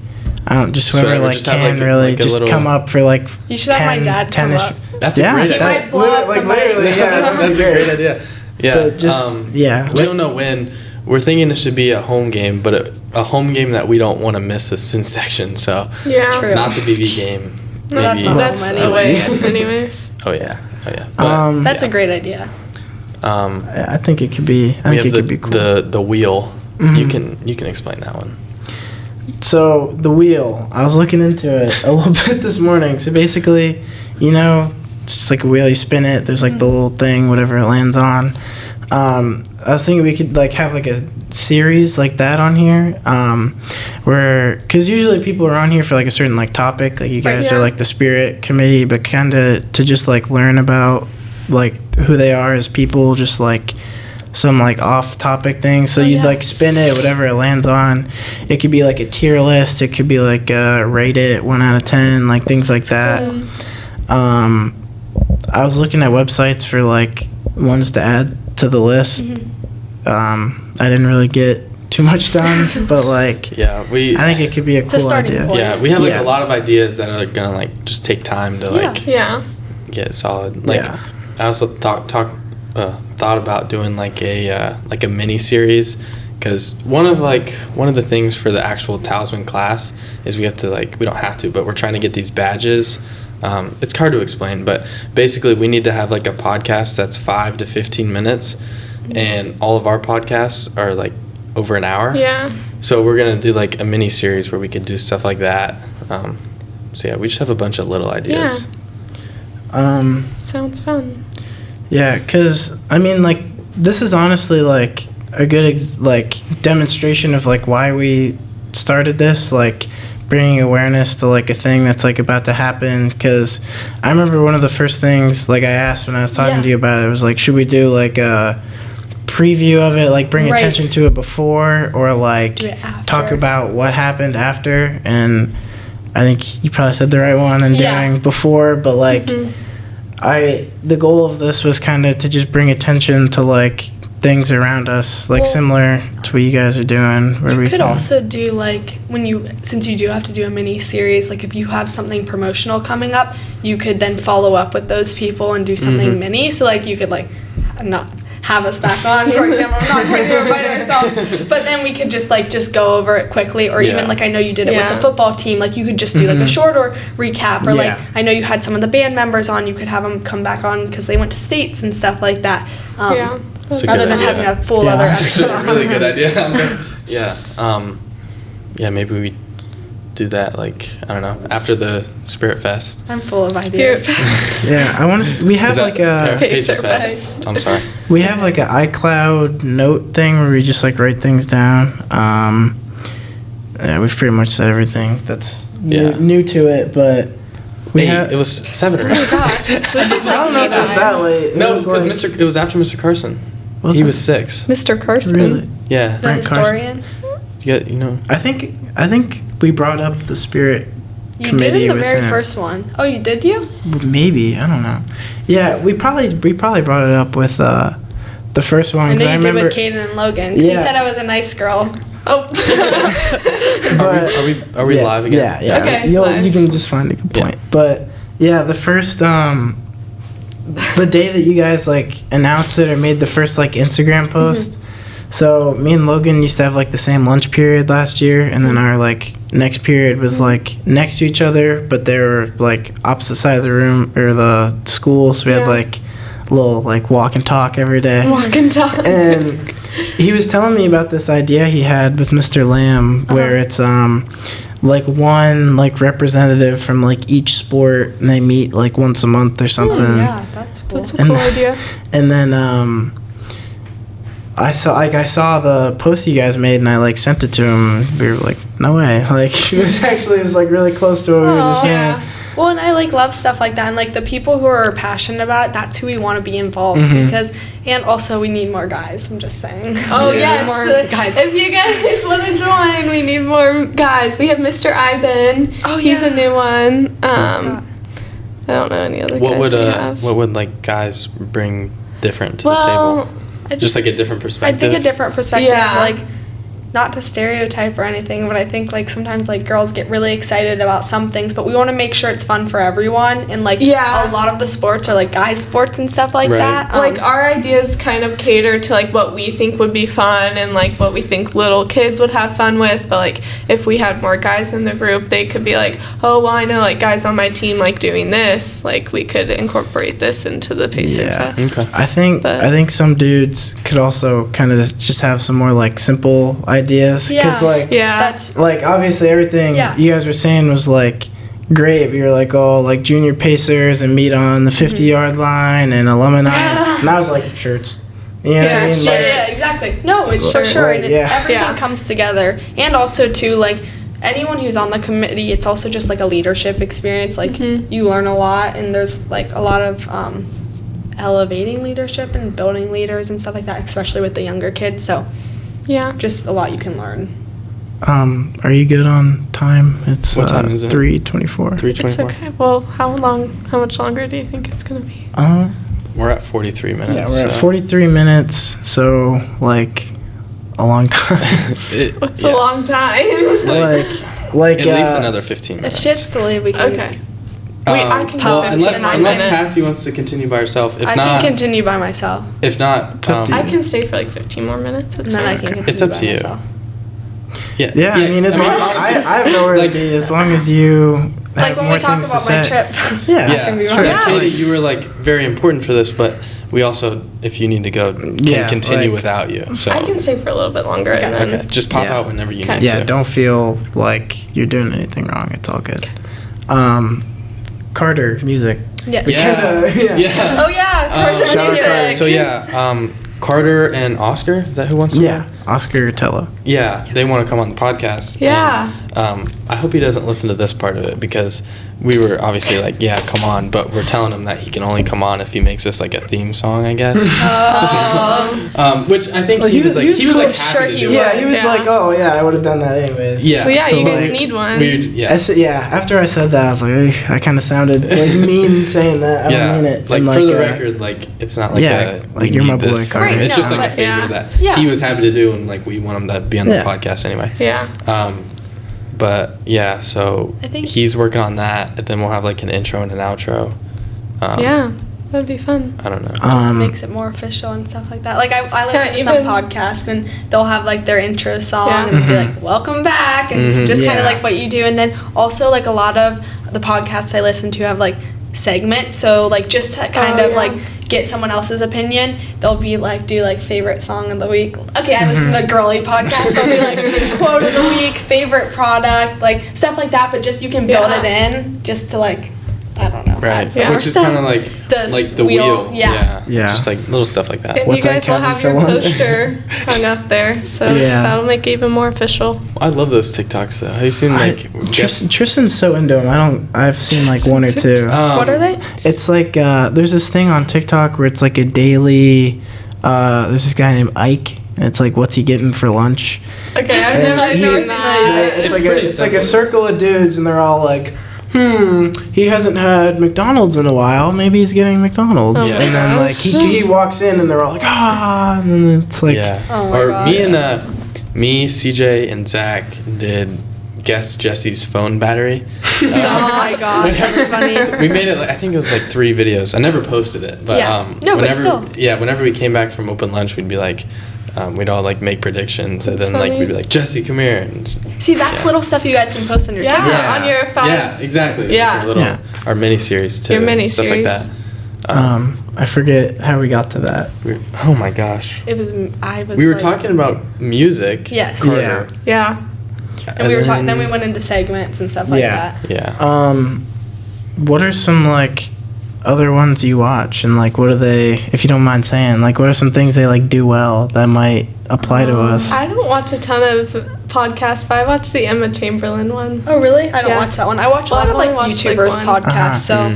I don't just Just whoever whatever, like just have, can like, a- really like a just little- come up for like You should have my dad come 10-ish up. That's a yeah, great that- idea. might blow up like the mic. literally, yeah, That's a great idea. Yeah. But just yeah, We don't know when. We're thinking it should be a home game, but a home game that we don't want to miss the student section. So Yeah. True. not the BV game. No, that's anyway. anyways. Oh yeah. But, That's a great idea. I think it could be. I think it could be cool. The wheel. Mhm. You can explain that one. So the wheel, I was looking into it a little bit this morning. So basically, it's just like a wheel. You spin it. There's like the little thing, whatever it lands on. I was thinking we could like have like a series like that on here, where because usually people are on here for like a certain like topic. Like you guys are like the spirit committee, but kind of to just like learn about like who they are as people, just like some like off topic things. So you'd like spin it, whatever it lands on. It could be like a tier list. It could be like rate it 1 out of 10, like things like that. I was looking at websites for like ones to add to the list. I didn't really get too much done, but like I think it could be a cool idea. point. Yeah, we have like a lot of ideas that are gonna like just take time to like get solid. Like I also thought about doing like a mini series, because one of the things for the actual Talisman class is we don't have to, but we're trying to get these badges. It's hard to explain, but basically we need to have like a podcast that's 5 to 15 minutes, and all of our podcasts are like over an hour. Yeah. So we're gonna do like a mini series where we could do stuff like that. So yeah, we just have a bunch of little ideas. Sounds fun. Yeah, because I mean, like, this is honestly like a good demonstration of like why we started this, like bringing awareness to like a thing that's like about to happen. Because I remember one of the first things like I asked when I was talking to you about it was like, should we do like a preview of it, like bring attention to it before, or like talk about what happened after? And I think you probably said the right one and doing before, but like the goal of this was kind of to just bring attention to like things around us, like similar to what you guys are doing. Where you could also do like since you do have to do a mini series, like if you have something promotional coming up, you could then follow up with those people and do something mini. So like you could like not have us back on, for example. I'm not trying to invite ourselves, but then we could just go over it quickly, or even like I know you did it with the football team, like you could just do like a shorter recap, or like I know you had some of the band members on, you could have them come back on because they went to states and stuff like that. Rather than having a full other episode. That's a really good idea. Maybe we do that, like, I don't know, after the Spirit Fest. I'm full of ideas. I want to. We have like a Pacer Fest. I'm sorry. We have like an iCloud note thing where we just like write things down. We've pretty much said everything that's new to it, but it was 7 or 8. Oh gosh, this is I don't know if it was that late. No, because it was after Mr. Carson. He was 6. Mr. Carson. Really? Yeah. The historian. I think we brought up the Spirit You committee did in the with very him. first one. Oh, you did you? Maybe, I don't know. Yeah, we probably brought it up with the first one. I know you did remember with Caden and Logan. 'Cause you said I was a nice girl. Oh. Are we live again? Yeah. Okay, You can just find a good point. But yeah, the first the day that you guys like announced it or made the first like Instagram post. So me and Logan used to have like the same lunch period last year, and then our like next period was like next to each other, but they were like opposite side of the room or the school. So we had like a little like walk and talk every day. Walk and talk. And he was telling me about this idea he had with Mr. Lamb, where it's like one like representative from like each sport, and they meet like once a month or something. Yeah, that's cool. That's a cool idea. And then I saw the post you guys made, and I like sent it to him. We were like, no way! Like it was like really close to what we were just saying. Well, and I like love stuff like that, and like the people who are passionate about it, that's who we want to be involved because, and also we need more guys. I'm just saying. Oh yeah, more guys. If you guys want to join, we need more guys. We have Mr. Iben. Oh he's a new one. I don't know any other guys we have. What would like guys bring different to the table? Just like a different perspective. I think a different perspective. Yeah. Like not to stereotype or anything, but I think like sometimes like girls get really excited about some things, but we want to make sure it's fun for everyone. And like a lot of the sports are like guys sports and stuff like that. Like our ideas kind of cater to like what we think would be fun and like what we think little kids would have fun with. But like if we had more guys in the group, they could be like, oh well, I know like guys on my team like doing this. Like we could incorporate this into the Pacer Fest. Okay. I think some dudes could also kind of just have some more like simple ideas, because that's like obviously everything you guys were saying was like great, but you're like, oh, like junior pacers and meet on the 50-yard line and alumni, and I was like shirts. You know what I mean? Sure, exactly. No, it's for sure, and everything comes together, and also too like anyone who's on the committee, it's also just like a leadership experience. Like you learn a lot, and there's like a lot of elevating leadership and building leaders and stuff like that, especially with the younger kids. So just a lot you can learn. Are you good on time? It's what time is it? 3:24. 3:24. It's okay. Well, how much longer do you think it's gonna be? We're at 43 minutes. Yeah, we're at 43 minutes, so like a long time. What's a long time? like at least another 15 minutes. If she has to leave, we can. Okay. I can well, go unless Cassie wants to continue by herself. If I not, can continue by myself. If not, I can stay for like 15 more minutes. And then I can continue it's up by to you. myself. Yeah, I mean, as long I have nowhere to be, as long as you like when we talk about my trip. Katie, you were like very important for this, but we also, if you need to go, can continue without you. So I can stay for a little bit longer. Okay. And then just pop out whenever you need to. Yeah, don't feel like you're doing anything wrong. It's all good. Carter music. Yes. Oh yeah, Carter music. So Carter and Oscar, is that who wants to? Yeah, Oscar Tello. Yeah, they want to come on the podcast. Yeah. And, I hope he doesn't listen to this part of it, because we were obviously like, yeah, come on, but we're telling him that he can only come on if he makes us like a theme song, I guess. Which I think he was happy to do. Yeah, he was like, oh yeah, I would have done that anyways. Yeah. Well, yeah, so you guys need one. After I said that, I was like, I kind of sounded like mean saying that. I don't mean it. Like, for the record, like it's not like like you're my boy, Carter. Right, it's just like a favor that he was happy to do, and like we want him to be on the podcast anyway. Yeah. But yeah, so I think he's working on that, and then we'll have like an intro and an outro. That'd be fun. I don't know. Just makes it more official and stuff like that. Like I listen to some podcasts, and they'll have like their intro song and it'll be like "Welcome back" and just kind of like what you do. And then also like a lot of the podcasts I listen to have like segments, so like just to kind of like get someone else's opinion, they'll be like do like favorite song of the week. Okay, I listen to girly podcasts, they'll be like quote of the week, favorite product, like stuff like that, but just you can build it in just to like, I don't know. Right. Which is kind of like the wheel. Yeah. Just like little stuff like that. And you guys will have your poster hung up there, so that'll make it even more official. I love those TikToks though. Have you seen like Tristan's so into them. I've seen like one or two. What are they? It's like there's this thing on TikTok where it's like a daily. There's this guy named Ike, and it's like, what's he getting for lunch? Okay, I've never seen that. It's like a circle of dudes, and they're all like, he hasn't had McDonald's in a while. Maybe he's getting McDonald's. Oh and then like he walks in, and they're all like, and then it's like, me, CJ, and Zach did guess Jesse's phone battery. Oh my god, that's funny. We made it. I think it was like 3 videos. I never posted it, but whenever we came back from open lunch, we'd be like. We'd all like make predictions, and then like we'd be like, Jesse, come here. And see, that's little stuff you guys can post on your TikTok. On your phone. Yeah, exactly. Yeah. Like our mini series too. Your mini stuff series. like that. I forget how we got to that. Oh my gosh. We were talking about music. Yes. Carter. Yeah. And we were talking. Then we went into segments and stuff like that. Yeah. What are some like other ones you watch, and like what are they, if you don't mind saying, like what are some things they like do well that might apply to us? I don't watch a ton of podcasts, but I watch the Emma Chamberlain one. Oh really? I don't watch that one. I watch a lot of like YouTubers podcasts, so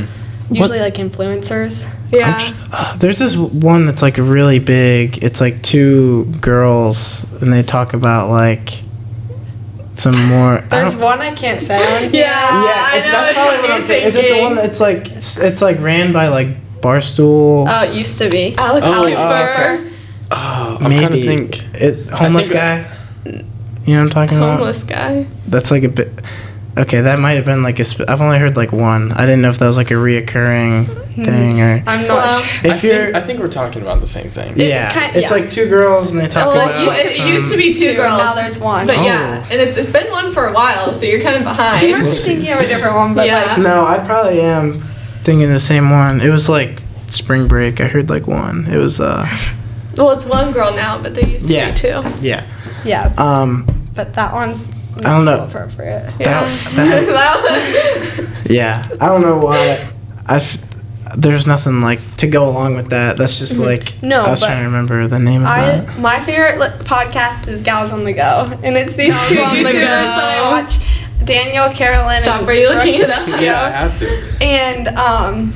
usually like influencers. Yeah. There's this one that's like really big. It's like 2 girls, and they talk about like some more. There's one I can't say on here. I know. That's probably what I'm thinking. Is it the one that's like it's like ran by like Barstool? Oh, it used to be. Alex Cooper. Oh, maybe. Homeless guy. You know what I'm talking about? Homeless guy. That's like a bit. Okay, that might have been like I've only heard like one. I didn't know if that was like a reoccurring thing or. I'm not sure. I think we're talking about the same thing. Yeah, it's like two girls and they talk about. It used to be two girls. Now there's one. But yeah, and it's been one for a while, so you're kind of behind. You must be thinking of a different one, but Yeah. like. No, I probably am thinking the same one. It was like spring break. I heard like one. It was Well, it's one girl now, but they used to be two. Yeah. Yeah. But that one's I don't not know. so appropriate. Yeah. Yeah, I don't know why. There's nothing like to go along with that. That's just like No, I was but trying to remember the name of that. My favorite podcast is Gals on the Go, and it's these two YouTubers that I watch, Danielle, Carolyn. Stop, and are you looking it up? Yeah, I have to. And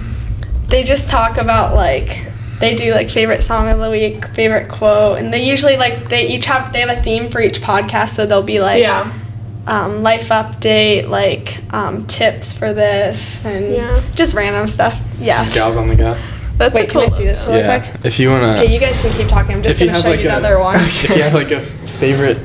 they just talk about like they do like favorite song of the week, favorite quote, and they usually like they have a theme for each podcast, so they'll be like life update, like tips for this, and just random stuff. Yeah. Gals on the Go. That's Wait, can I see this really quick? If you wanna. Okay, you guys can keep talking. I'm just gonna show you the other one. If you have like a favorite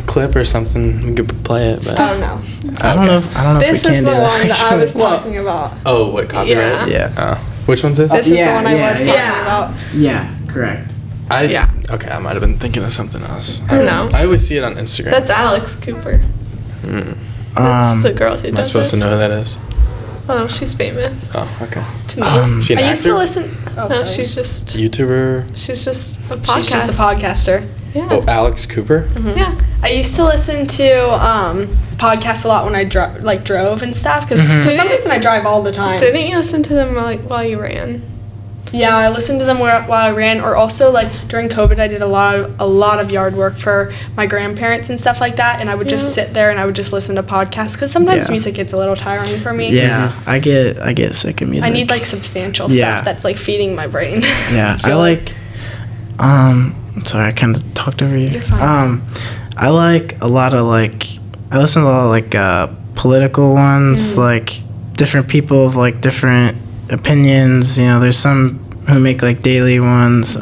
clip or something, we could play it. But. I don't know. I don't know. This if we is can the do one that I was actually. talking about. Oh, what copyright? Yeah. Yeah. Which one's this? This is the one I was talking yeah. about. Yeah, correct. Okay, I might have been thinking of something else. No. I always see it on Instagram. That's Alex Cooper. That's the girl who does Am I supposed to this. know who that is? Oh, she's famous. Oh, okay. To me. She an I used to actor? listen. Oh, No, sorry. she's just YouTuber. a podcast. She's just a podcaster. Yeah. Oh, Alex Cooper. Yeah. I used to listen to podcasts a lot when I drove and stuff because for some reason I drive all the time. Didn't you listen to them while you ran? Yeah, I listened to them while I ran, or also like during COVID, I did a lot of yard work for my grandparents and stuff like that, and I would just sit there and I would just listen to podcasts because sometimes music gets a little tiring for me. Yeah, I get sick of music. I need like substantial Yeah. stuff that's like feeding my brain. Yeah, I like. Sorry, I kind of talked over you. You're fine. I like a lot of like. I listen to a lot of like political ones, like different people of like different opinions. You know, there's some who make like daily ones.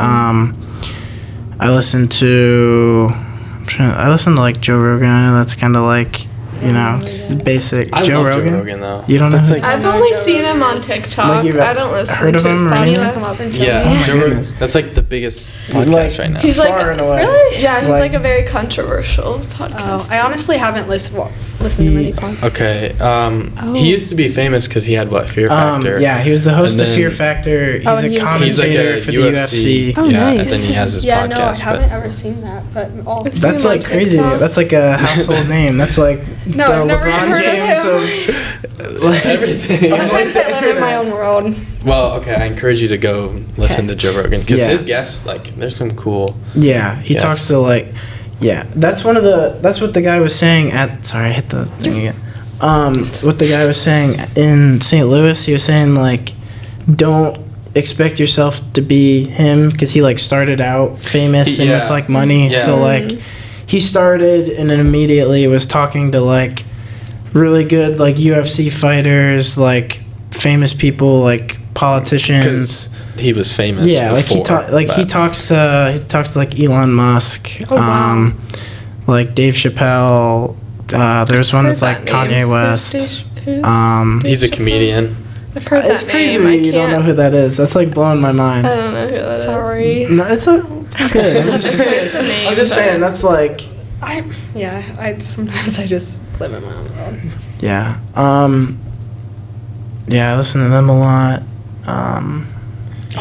I listen to like Joe Rogan. I know that's kind of like, you know, basic. I Joe love Rogan. Joe Rogan though. You don't know That's who- like I've only seen him on TikTok. Like you've I don't listen heard of to his him or anything? podcast. yeah, Joe Rogan. goodness. That's like the biggest podcast Like, right now. He's Far like and away. Really? Yeah, he's Like- like a very controversial podcast. Oh, I honestly haven't listened to many podcasts. Okay. He used to be famous because he had what Fear Factor. Yeah, he was the host And of then- Fear Factor. He's and a he was- He's like commentator a for the UFC. UFC. Oh, yeah, and nice. then he has his Yeah, podcast. no, I but- haven't ever seen that, but all. I've seen That's him on like crazy. TikTok. That's like a household name. That's like No, the I've never LeBron heard of James him. of like, Everything. Sometimes I live in my own world. Well, okay, I encourage you to go listen to Joe Rogan because Yeah. his guests, like, there's some cool. Yeah, he Yes. talks to like, yeah. That's what the guy was saying at. Sorry, I hit the thing again. What the guy was saying in St. Louis, he was saying like, don't expect yourself to be him because he like started out famous and with Yeah. like money. Yeah. So like, he started and then immediately was talking to like really good like UFC fighters, like famous people, like politicians. Because he was famous. Yeah, like he before, he but- talks to like Elon Musk, Oh, wow. like Dave Chappelle. There's one with like Kanye West. He's a comedian. I've heard It's that crazy name. that I you don't know can't. who that is. That's like blowing my mind. I don't know who that is. Sorry. No, it's good. I'm just saying. The name, I'm just saying but- that's like Sometimes I just live in my own world. yeah. Yeah, I listen to them a lot. I'm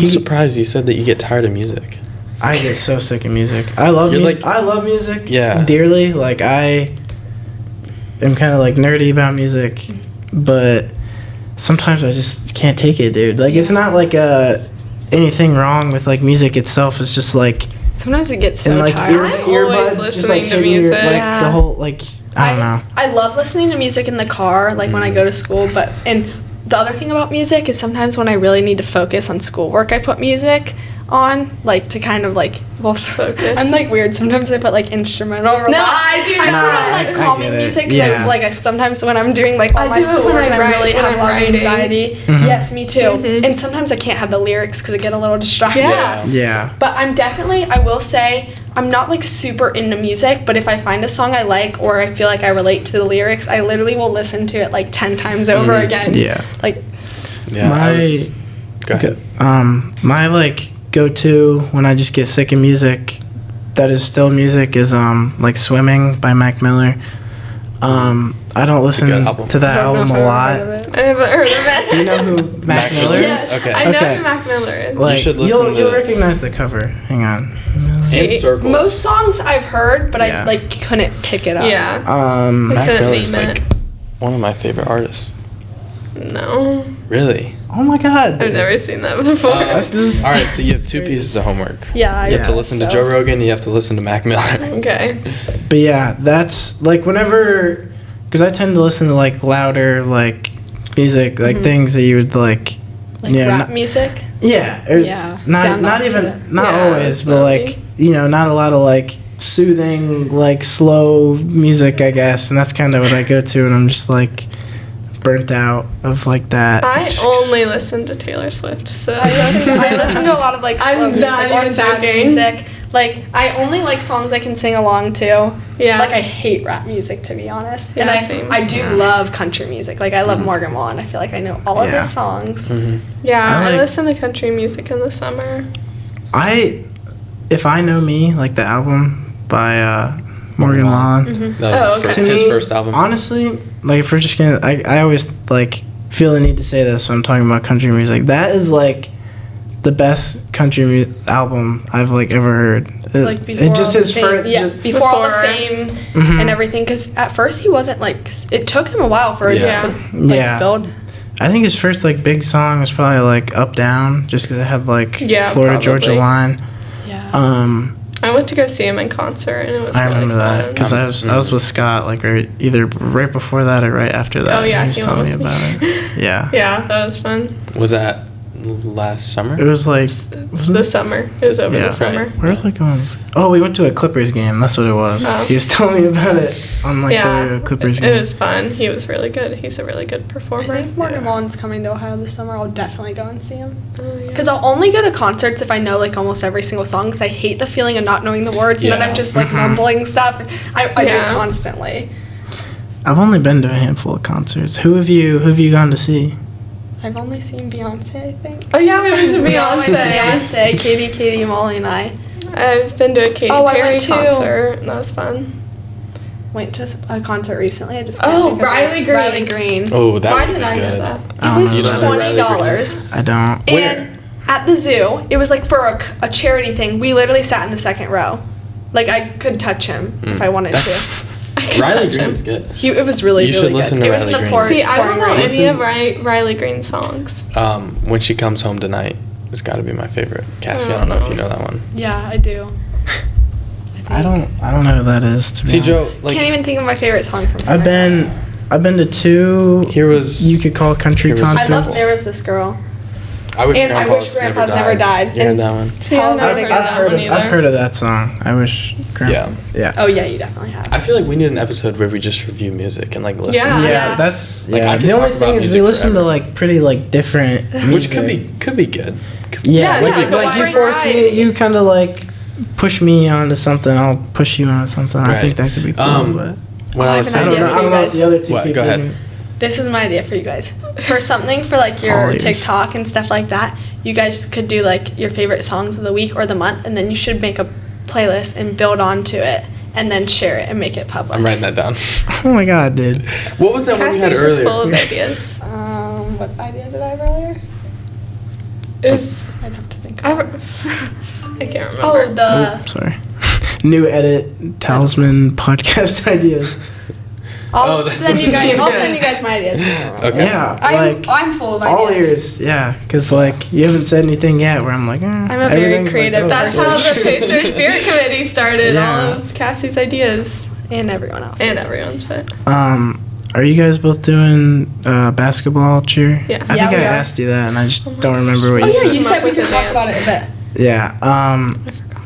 surprised you said that you get tired of music. I get so sick of music. I love You're music. like- I love music. Yeah. Dearly. Like I am kind of like nerdy about music, but sometimes I just can't take it, dude. Like it's not like anything wrong with like music itself. It's just like Sometimes it gets so and like tiring. I'm earbuds always just like listening to hitting your music. like Yeah. the whole like I don't know. I love listening to music in the car, like when I go to school. And the other thing about music is sometimes when I really need to focus on schoolwork, I put music on, like to kind of like, Focus. I'm like weird. Sometimes I put like instrumental. No, I do I not. put on like calming music because Yeah. like sometimes when I'm doing like all I my do it schoolwork when I and I write- really when have I'm a lot of writing. anxiety. Yes, me too. And sometimes I can't have the lyrics because I get a little distracted. Yeah. Yeah. But I'm definitely, I will say, I'm not like super into music, but if I find a song I like or I feel like I relate to the lyrics, I literally will listen to it like 10 times over again. Yeah. Like, Yeah. Go ahead. My like go-to when I just get sick of music that is still music is like Swimming by Mac Miller. I don't listen good album. to that I don't know album if a I've lot. heard of it. I haven't heard of it. Do you know who Mac Miller is? Yes. Okay. I know Okay. who Mac Miller is. Like, should listen you'll to- recognize the cover. Hang on. And Circles. Most songs I've heard, but Yeah. I like couldn't pick it up. Yeah. Um, Mac couldn't Miller's name like it. one of my favorite artists. No. Really? oh my God. I've never seen that before. This is- All right, so you have two pieces of homework. Yeah. You have to Yeah. listen to Joe Rogan. You have to listen to Mac Miller. Okay. But yeah, that's like whenever, because I tend to listen to like louder like music, like things that you would like. Like you know, rap not- music. Yeah, it's Yeah, not sound not opposite. even not Yeah, always, it's but like not a lot of like soothing like slow music, I guess, and that's kind of what I go to, and I'm just like burnt out of like that. I Just- only listen to Taylor Swift, so I listen to a lot of like slow I'm music not or even sad joking. music. Like I only like songs I can sing along to. Yeah. Like I hate rap music to be honest. And Yeah, same. I do love country music. Like I love Morgan Wallen. I feel like I know all of Yeah. his songs. Yeah, I I like- listen to country music in the summer. If I Know Me, like the album by Morgan Wallen. That was Oh, his, okay. first, To his me, first album. Honestly, like if we're just gonna, I always like feel the need to say this when I'm talking about country music. That is like the best country album I've like ever heard. Like before just all his the fame, first. yeah, before all the Before. fame Mhm. and everything. Because at first he wasn't like. It took him a while for it Yeah. to like Yeah. build. I think his first like big song was probably like Up Down, just because it had like Yeah, Florida Georgia probably. Line. Yeah. I went to go see him in concert, and it was I really remember that fun. because I was with Scott like either right before that or right after that. Oh, yeah, and he he was telling me went with about me. it. Yeah. Yeah, that was fun. Was that last summer? It was like It's the summer. It was over Yeah. the summer. Right. where was I going? Oh, we went to a Clippers game. That's what it was. Oh. He was telling me about it on like the Clippers it game. was fun. He was really good. He's a really good I performer. think Morgan Yeah. Wallen's coming to Ohio this summer. I'll definitely go and see him. Oh, yeah. Because I'll only go to concerts if I know like almost every single song. Because I hate the feeling of not knowing the words and then Yeah. I'm just like Mhm. mumbling stuff. I do Yeah. it constantly. I've only been to a handful of concerts. Who have you gone to see? I've only seen Beyonce, I think. Oh yeah, we went to We all went to Beyonce. Beyonce. Katie, Molly, and I I've been to a Katy Oh, I Perry went too. concert, and that was fun. went to a concert recently. I just can't Oh, think of Riley it. Green. Riley Green. Oh, that Why would did be I know good. that? I It don't was know You don't know Riley $20. I don't. Where? And at the zoo, it was like for a charity thing. We literally sat in the second row. Like I could touch him if I wanted That's- to. I could Riley touch him. Green's good. It was really, You really should listen good. to It was Riley in the Green. See, I don't know pouring any rain. of Riley Green's songs. When She Comes Home Tonight has got to be my favorite. Cassie, I don't know if you know that one. Yeah, I do. I don't know who that is. To be See, honest. Joe, like Can't even think of my favorite song from her. I've been to two. here was You could call country Here was- I concerts. love There Was This Girl. I wish and I Grandpa's, Wish Grandpa's Never Died. You heard And- that one? See, I've never I've- heard I've of that heard one of, either. I've heard of that song. I wish. Yeah. Yeah. Oh yeah, you definitely have. I feel like we need an episode where we just review music and like listen. Yeah. to Yeah, music. that's Like, yeah. I could The only talk about thing is music we listen to forever. like pretty like different music. Which could be good. Yeah, Yeah, like, it's like a like you wide force me, variety. you kind of like push me onto something. I'll push you onto something. I Right. think that could be cool. But When I I have was an I saying, don't know. idea I for don't you know what guys. the other two What? people. Go ahead. did. This is my idea for you guys. For something for like All your ears. TikTok and stuff like that, you guys could do like your favorite songs of the week or the month, and then you should make a playlist and build onto it, and then share it and make it public. I'm writing that down. Oh my god, dude. What was that one we had Cassie's just full earlier? of ideas. What idea did I have earlier? Is I'd have to think. I, About it. I can't remember. Oh, the Oh, sorry. New edit Talisman podcast ideas. I'll Oh, that's send you what- guys. I'll Yeah. send you guys my ideas. Okay. Yeah, I'm like I'm full of all ideas. ears. Yeah, because like you haven't said anything yet. Where I'm like, I'm a very everything's creative oh, That's person. how the Pacer Spirit Committee started. Yeah. All of Cassie's ideas And everyone else. and everyone's, but Are you guys both doing basketball cheer? Yeah. I Yeah, think I we are. asked you that, and I just don't remember what Oh you yeah, said. you said we Come could up talk with about it a bit. Yeah. I forgot.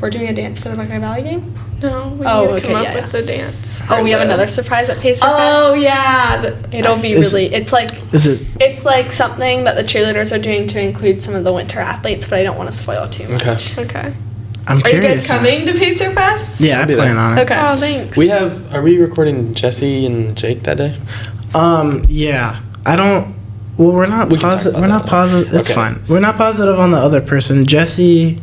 We're doing a dance for the Buckeye Valley game? No, we need to come up with the dance. Oh, we have another surprise at Pacer Fest. Oh, yeah. It'll be it's like something that the cheerleaders are doing to include some of the winter athletes, but I don't want to spoil too much. Okay. I'm Are you curious guys coming to Pacer Fest? Yeah, I plan on it. Okay. Oh, thanks. Are we recording Jesse and Jake that day? Yeah. I don't. Well, we're not positive. We're not positive. It's fine. We're not positive on the other person. Jesse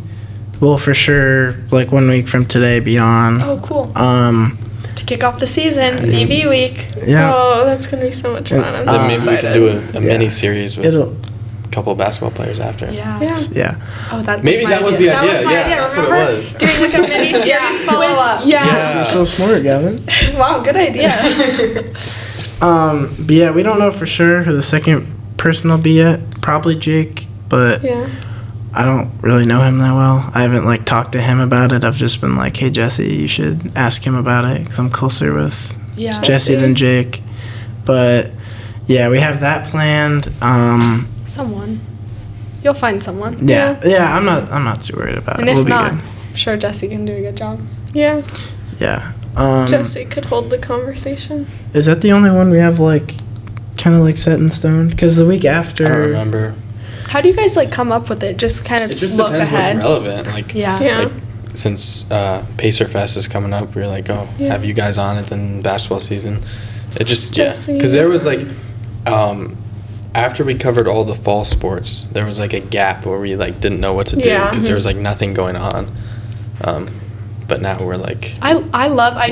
will for sure, like 1 week from today, be on. Oh, cool. To kick off the season, BB week. Yeah. Oh, that's gonna be so much fun. I'm so maybe excited. we can do a mini series with It'll. a couple of babasketball players after. Yeah. Yeah. Oh, that Maybe was my that was the idea. That was my idea. That's Remember? what it was. Doing like a mini series follow up. Yeah. You're so smart, Gavin. Wow, good idea. But yeah, we don't know for sure who the second person will be yet. Probably Jake, but Yeah. I don't really know him that well. I haven't like talked to him about it. I've just been like, hey Jesse, you should ask him about it because I'm closer with Jesse than Jake. But yeah, we have that planned. Someone. You'll find someone. Yeah. I'm not too worried about And it. if We'll be not, good. I'm sure Jesse can do a good job. Yeah. Yeah. Jesse could hold the conversation. Is that the only one we have like kind of like set in stone? Because the week after. I don't remember. How do you guys like come up with it? Just kind of It just look depends ahead. what's relevant. Like, Yeah. like since Pacer Fest is coming up, we're like, have you guys on it then basketball season. It just Jesse. because there was like after we covered all the fall sports, there was like a gap where we like didn't know what to do because there was like nothing going on. But now we're like I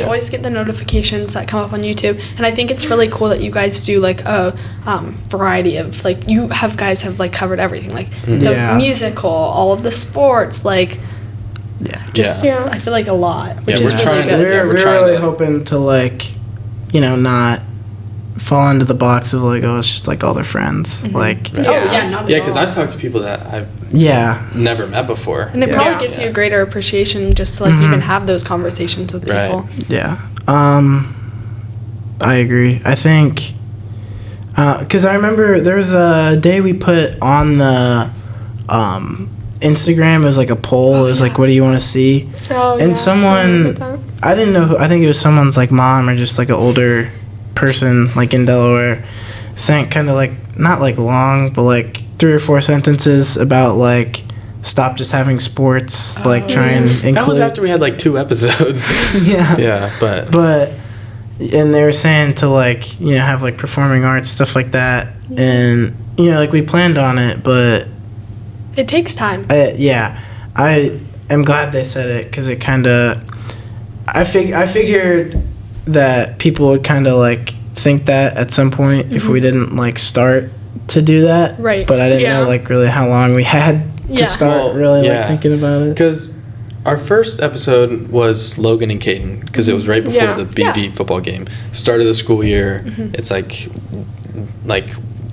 always get the notifications that come up on YouTube, and I think it's really cool that you guys do like a variety of like you guys have like covered everything, like the musical, all of the sports, like I feel like a lot, which is really good. We're really hoping to like, not fall into the box of like, oh, it's just like all their friends, like not at all. because I've talked to people that I've never met before, and it probably gives you a greater appreciation just to like even have those conversations with people. I agree. I think because I remember there was a day we put on the Instagram, it was like a poll. It was like, what do you want to see? And someone, I didn't know who, I think it was someone's like mom or just like an older person like in Delaware, sent kind of like not like long but like 3 or 4 sentences about like stop just having sports, like try and include. That was after we had like 2 episodes. but and they were saying to like have like performing arts stuff like that, and like we planned on it, but it takes time. I am glad they said it because it kind of I figured that people would kind of like think that at some point if we didn't like start to do that, right? But I didn't know like really how long we had to start like thinking about it. Because our first episode was Logan and Caden because it was right before the BV football game, start of the school year. It's like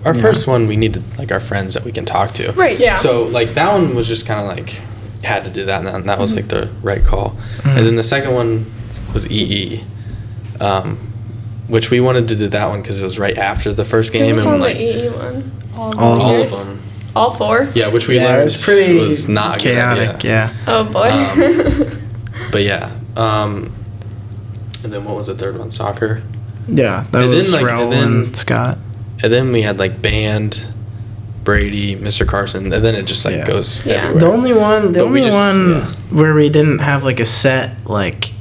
our first one, we needed like our friends that we can talk to, right? Yeah. So like that one was just kind of like had to do that, and that was like the right call. And then the second one was EE. Which we wanted to do that one because it was right after the first game. Who was and on like the EE one? All of them. All 4? Yeah, which we learned was not chaotic. Good idea. Oh boy. But yeah. And then what was the third one? Soccer. Yeah, that was Raul and Scott. And then we had like band, Brady, Mr. Carson, and then it just like goes everywhere. The only one where we didn't have like a set like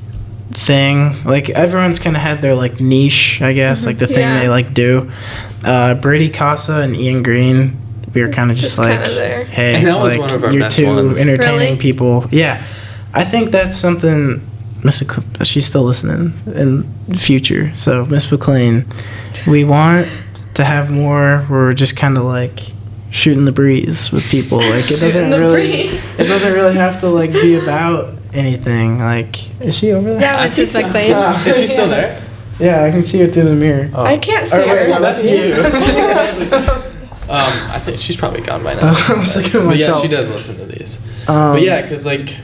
thing, like everyone's kind of had their like niche, I guess, like the thing they like do. Brady Casa and Ian Green, we were kind of just like, hey, and that was like one of our you're best two ones. entertaining people. Yeah, I think that's something. Miss McClain, she's still listening in the future. So Miss McClain, we want to have more where we're just kind of like shooting the breeze with people. Like it doesn't really have to like be about anything. Like, is she over there? Yeah, Mrs. McClain. Is she still there? Yeah, I can see her through the mirror. I can't see her. Well, that's you. I think she's probably gone by now. I was looking at but yeah, myself. she does listen to these. But yeah, because like,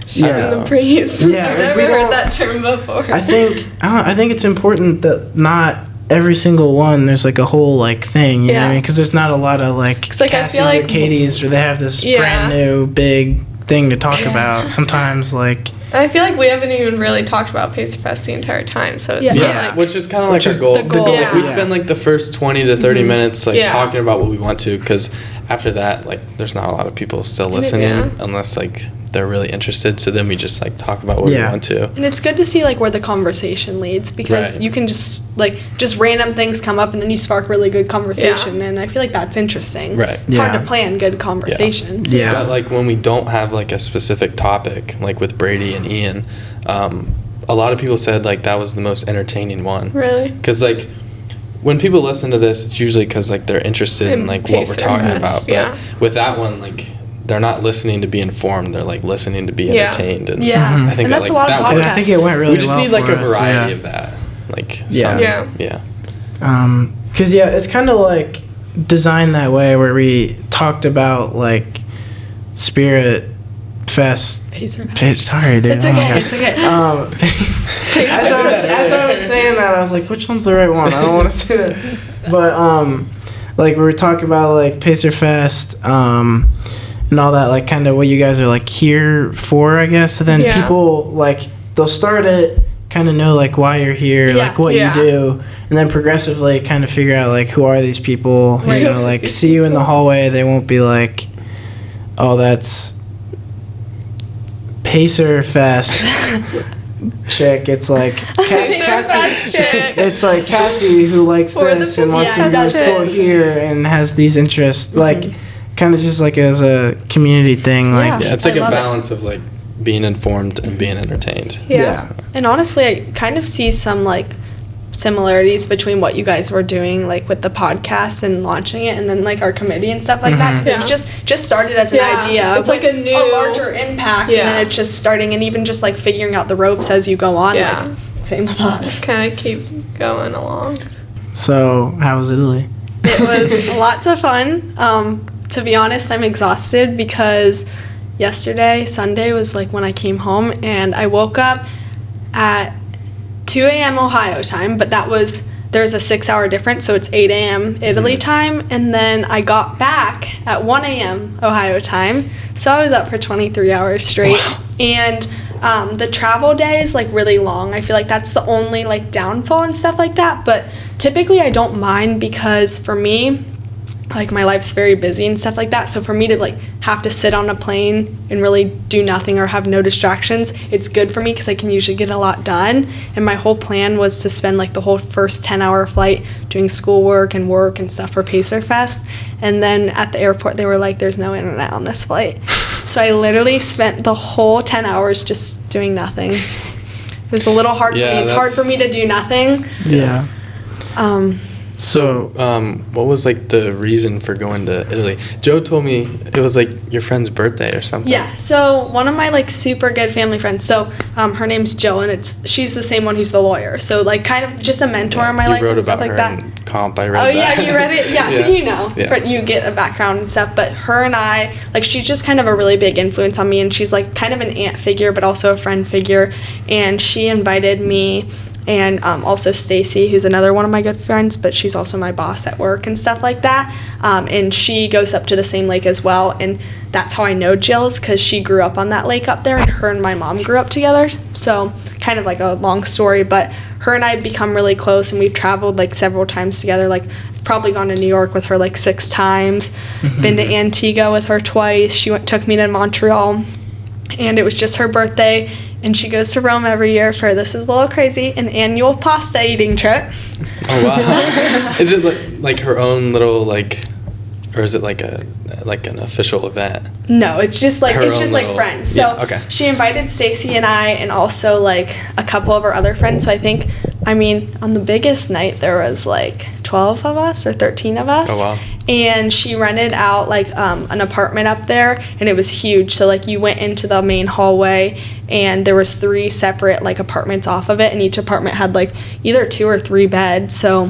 shooting the breeze. Yeah, I've never heard that term before. I think it's important that not every single one, there's like a whole like thing, you know what I mean? Because there's not a lot of like Cassie's or Katie's where they have this brand new big thing to talk about. Sometimes like. And I feel like we haven't even really talked about Pacer Fest the entire time, so it's not like, which is kind of like our goal. The goal. Like we spend like the first 20 to 30 minutes like talking about what we want to, because after that, like there's not a lot of people still listening unless like they're really interested. So then we just like talk about what we want to. And it's good to see like where the conversation leads, because you can just random things come up and then you spark really good conversation, and I feel like that's interesting. Right. It's hard to plan good conversation. Yeah. But like when we don't have like a specific topic, like with Brady and Ian, a lot of people said like that was the most entertaining one. Really? Because like when people listen to this, it's usually because like they're interested in like what we're talking about. But with that one, like they're not listening to be informed; they're like listening to be entertained. And I think that's a lot of podcasts. I think it went really well. We just need like a us, variety of that. Like because it's kind of like designed that way, where we talked about like Spirit Fest. Pacer Fest. Sorry, dude. It's okay. It's okay. As I was saying that, I was like, which one's the right one? I don't want to say that. But like we were talking about like Pacer Fest, and all that, like kind of what you guys are like here for, I guess. So then people like they'll start it, kind of know like why you're here, like what you do, and then progressively kind of figure out like who are these people. You know, like see you in the hallway, they won't be like, oh, that's Pacer Fest chick. It's like Cassie. It's like Cassie who likes this and wants to go to school here and has these interests. Like kind of just like as a community thing. Like it's like a balance of like being informed and being entertained. And honestly, I kind of see some like similarities between what you guys were doing like with the podcast and launching it, and then like our committee and stuff like that, because it was just started as an idea. It's like a larger impact, and then it's just starting, and even just like figuring out the ropes as you go on. Like, same with us. Just kind of keep going along. So how was Italy? It was lots of fun. To be honest, I'm exhausted because yesterday, Sunday, was like when I came home, and I woke up at 2 a.m. Ohio time, but there's a 6-hour difference, so it's 8 a.m. Italy time, and then I got back at 1 a.m. Ohio time, so I was up for 23 hours straight. And the travel day is like really long. I feel like that's the only like downfall and stuff like that, but typically I don't mind, because for me, like my life's very busy and stuff like that, so for me to like have to sit on a plane and really do nothing or have no distractions, it's good for me because I can usually get a lot done. And my whole plan was to spend like the whole first 10-hour flight doing schoolwork and work and stuff for Pacer Fest, and then at the airport they were like, there's no internet on this flight. So I literally spent the whole 10 hours just doing nothing. It was a little hard for me. It's hard for me to do nothing. So, what was like the reason for going to Italy? Joe told me it was like your friend's birthday or something. Yeah, so one of my like super good family friends, so her name's Jill, and she's the same one who's the lawyer. So like kind of just a mentor in my life and stuff like that. In Comp, I read that. Oh yeah, you read it? Yeah, so you know, you get a background and stuff. But her and I, like she's just kind of a really big influence on me, and she's like kind of an aunt figure, but also a friend figure. And she invited me, and also Stacy, who's another one of my good friends, but she's also my boss at work and stuff like that. And she goes up to the same lake as well, and that's how I know Jill's, because she grew up on that lake up there, and her and my mom grew up together. So kind of like a long story, but her and I have become really close, and we've traveled like several times together. Like I've probably gone to New York with her like 6 times, been to Antigua with her twice. She took me to Montreal, and it was just her birthday. And she goes to Rome every year for, this is a little crazy, an annual pasta eating trip. Oh, wow. Is it like her own little, like, or is it like an official event? No, it's just like, friends. So she invited Stacy and I, and also like a couple of our other friends. So I think, on the biggest night there was like 12 of us or 13 of us. Oh, wow. And she rented out like an apartment up there, and it was huge. So like you went into the main hallway, and there was 3 separate like apartments off of it, and each apartment had like either 2 or 3 beds. So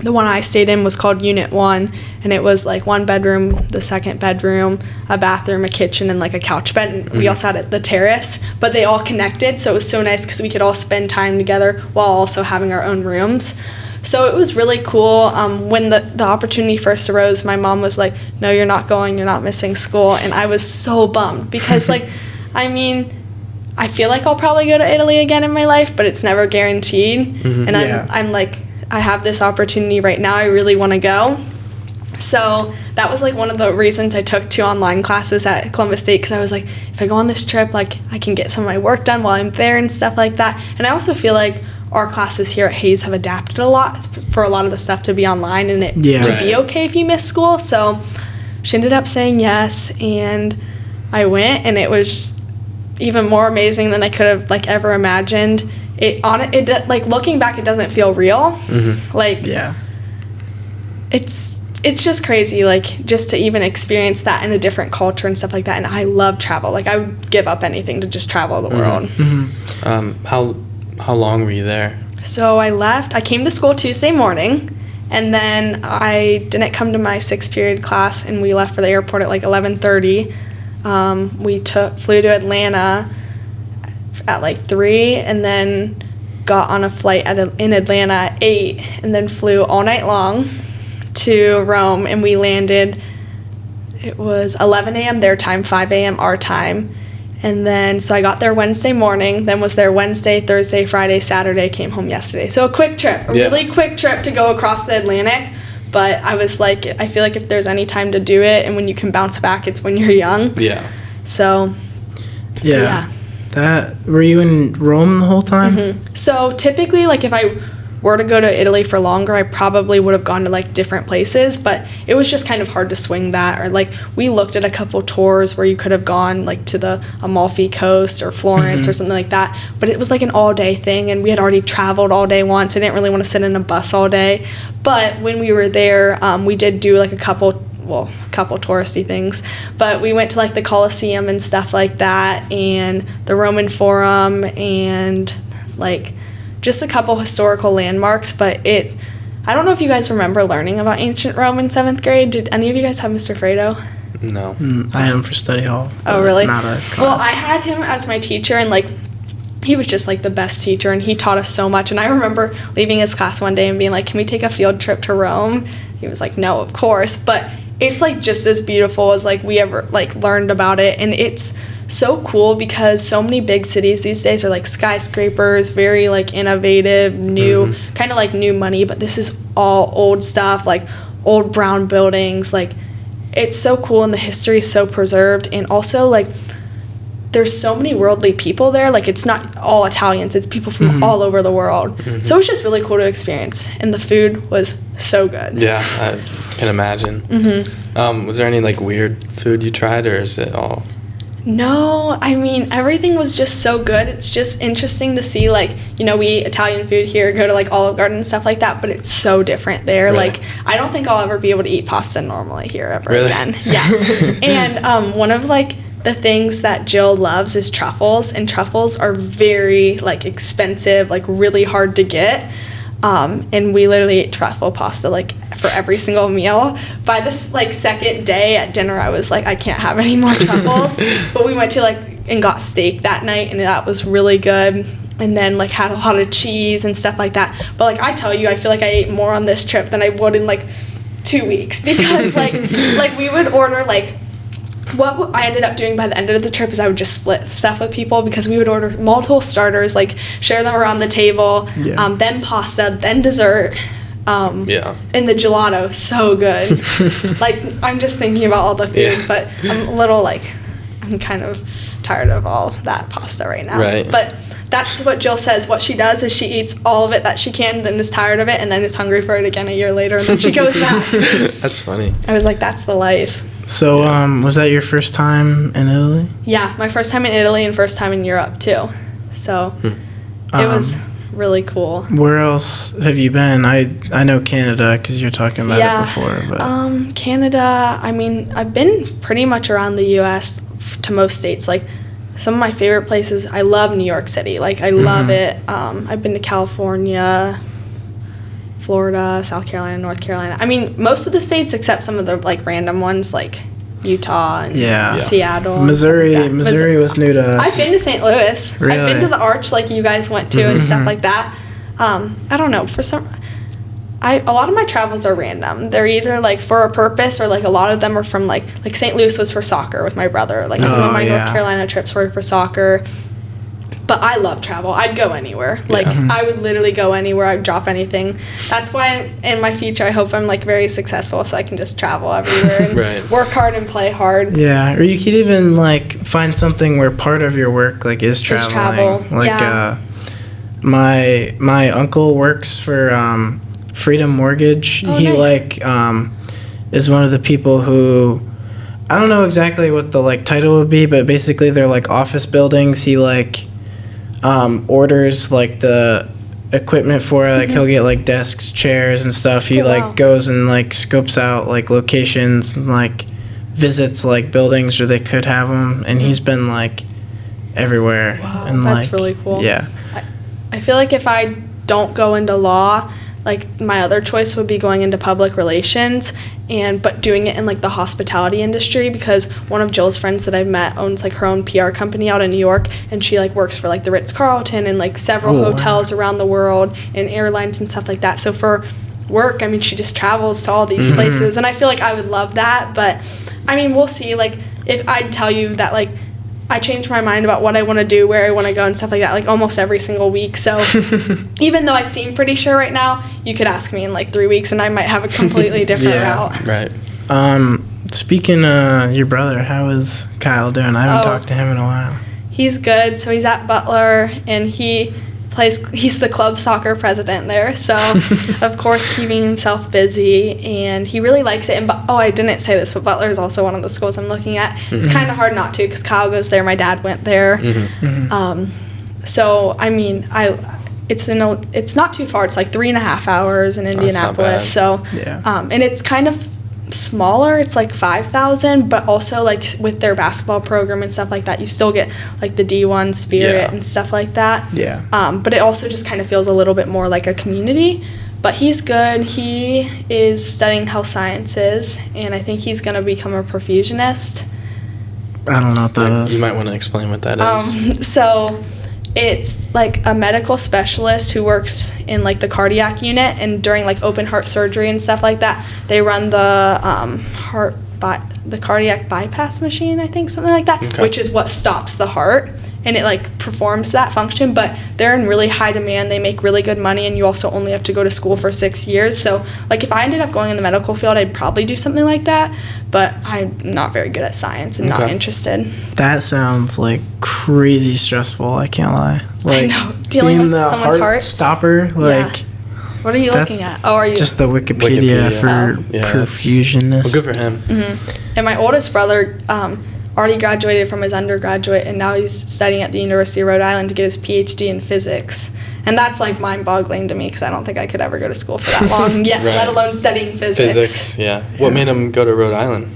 the one I stayed in was called Unit 1, and it was like 1 bedroom, the second bedroom, a bathroom, a kitchen, and like a couch bed. And we also had the terrace, but they all connected, so it was so nice because we could all spend time together while also having our own rooms. So it was really cool. When the opportunity first arose, my mom was like, no, you're not going, you're not missing school. And I was so bummed because, like, I mean, I feel like I'll probably go to Italy again in my life, but it's never guaranteed. Mm-hmm. And I'm like, I have this opportunity right now. I really want to go. So that was like one of the reasons I took 2 online classes at Columbus State, because I was like, if I go on this trip, like I can get some of my work done while I'm there and stuff like that. And I also feel like our classes here at Hayes have adapted a lot for a lot of the stuff to be online and to be okay if you miss school. So she ended up saying yes, and I went, and it was even more amazing than I could have like ever imagined. It like looking back, it doesn't feel real. Mm-hmm. Like it's just crazy, like just to even experience that in a different culture and stuff like that. And I love travel. Like I would give up anything to just travel the world. Mm-hmm. How long were you there? So I came to school Tuesday morning, and then I didn't come to my 6th period class, and we left for the airport at like 11:30. We flew to Atlanta at like 3, and then got on a flight in Atlanta at 8, and then flew all night long to Rome, and we landed, it was 11 a.m. their time, 5 a.m. our time. And then, so I got there Wednesday morning, then was there Wednesday, Thursday, Friday, Saturday, came home yesterday. So a quick trip, really quick trip to go across the Atlantic. But I was like, I feel like if there's any time to do it and when you can bounce back, it's when you're young. Yeah. So, yeah. Were you in Rome the whole time? Mm-hmm. So typically, like if I were to go to Italy for longer, I probably would have gone to like different places, but it was just kind of hard to swing that. Or like we looked at a couple tours where you could have gone like to the Amalfi Coast or Florence or something like that, but it was like an all-day thing, and we had already traveled all day once. I didn't really want to sit in a bus all day. But when we were there, we did do like a couple touristy things, but we went to like the Colosseum and stuff like that, and the Roman Forum, and like just a couple historical landmarks. But I don't know if you guys remember learning about ancient Rome in 7th grade. Did any of you guys have Mr. Fredo? No. I had him for study hall. Oh, really? Not a class. Well, I had him as my teacher, and like he was just like the best teacher, and he taught us so much. And I remember leaving his class one day and being like, can we take a field trip to Rome? He was like, no, of course. But it's like just as beautiful as like we ever like learned about it. And it's so cool because so many big cities these days are like skyscrapers, very like innovative, new, kind of like new money, but this is all old stuff, like old brown buildings. Like it's so cool, and the history is so preserved. And also like there's so many worldly people there. Like it's not all Italians, it's people from all over the world. So it's just really cool to experience, and the food was so good. Yeah, I can imagine. Was there any like weird food you tried, or is it all? No, I mean, everything was just so good. It's just interesting to see, like, you know, we eat Italian food here, go to, like, Olive Garden and stuff like that, but it's so different there. Really? Like, I don't think I'll ever be able to eat pasta normally here ever again. Yeah. And one of, like, the things that Jill loves is truffles, and truffles are very, like, expensive, like, really hard to get. And we literally ate truffle pasta, like, for every single meal. By this, like, second day at dinner, I was like, I can't have any more truffles. But we went to, like, and got steak that night, and that was really good. And then, like, had a lot of cheese and stuff like that. But, like, I tell you, I feel like I ate more on this trip than I would in, like, 2 weeks. Because, like, we would order, like, what I ended up doing by the end of the trip is I would just split stuff with people, because we would order multiple starters, like share them around the table, then pasta, then dessert, and the gelato, so good. Like, I'm just thinking about all the food, but I'm a little like, I'm kind of tired of all that pasta right now. Right. But that's what Jill says. What she does is she eats all of it that she can, then is tired of it, and then is hungry for it again a year later, and then she goes back. That's funny. I was like, that's the life. So, was that your first time in Italy? Yeah, my first time in Italy and first time in Europe, too. So, it was really cool. Where else have you been? I know Canada, because you're talking about it before. But. Canada, I mean, I've been pretty much around the U.S. To most states. Like, some of my favorite places, I love New York City. Like, I love it. I've been to California, Florida, South Carolina, North Carolina. I mean, most of the states except some of the, like, random ones, like Utah and Seattle. Missouri was new to us. I've been to St. Louis. Really? I've been to the Arch like you guys went to and stuff like that. I don't know. A lot of my travels are random. They're either like for a purpose or like a lot of them are from like St. Louis was for soccer with my brother. Like some of my North Carolina trips were for soccer. But I love travel. I'd go anywhere. Like I would literally go anywhere. I'd drop anything. That's why in my future I hope I'm like very successful so I can just travel everywhere and work hard and play hard. Yeah, or you could even like find something where part of your work like is traveling. Like my uncle works for Freedom Mortgage. Oh, he nice. Is one of the people who, I don't know exactly what the like title would be, but basically they're like office buildings. He like orders like the equipment for it. Like he'll get like desks, chairs and stuff. He goes and like scopes out like locations and like visits like buildings where they could have them, and he's been like everywhere. Wow, and that's really cool. Yeah, I feel like if I don't go into law, like my other choice would be going into public relations, but doing it in like the hospitality industry, because one of Jill's friends that I've met owns like her own PR company out in New York, and she like works for like the Ritz-Carlton and like several hotels around the world and airlines and stuff like that. So for work, I mean, she just travels to all these places, and I feel like I would love that. But I mean, we'll see. Like if I'd tell you that like I change my mind about what I want to do, where I want to go and stuff like that, like almost every single week. So even though I seem pretty sure right now, you could ask me in like 3 weeks and I might have a completely different route. Right. Speaking of your brother, how is Kyle doing? I haven't talked to him in a while. He's good. So he's at Butler and he's the club soccer president there. So of course keeping himself busy, and he really likes it. And I didn't say this, but Butler is also one of the schools I'm looking at. It's kind of hard not to, because Kyle goes there, my dad went there. So I mean, it's not too far. It's like 3.5 hours in Indianapolis. So and it's kind of smaller. It's like 5,000, but also like with their basketball program and stuff like that, you still get like the D1 spirit and stuff like that. But it also just kind of feels a little bit more like a community. But he's good. He is studying health sciences, and I think he's going to become a perfusionist. I don't know what that is. You might want to explain what that is. So it's like a medical specialist who works in like the cardiac unit, and during like open heart surgery and stuff like that, they run the the cardiac bypass machine, I think, something like that, which is what stops the heart, and it like performs that function. But they're in really high demand. They make really good money, and you also only have to go to school for 6 years. So like if I ended up going in the medical field, I'd probably do something like that, but I'm not very good at science and not interested. That sounds like crazy stressful, I can't lie. Like, I know, dealing with someone's heart stopper, like What are you looking at? Oh, are you just the Wikipedia for perfusionist? Well, good for him. And my oldest brother already graduated from his undergraduate, and now he's studying at the University of Rhode Island to get his PhD in physics. And that's like mind-boggling to me, because I don't think I could ever go to school for that long yet, let alone studying physics. What made him go to Rhode Island?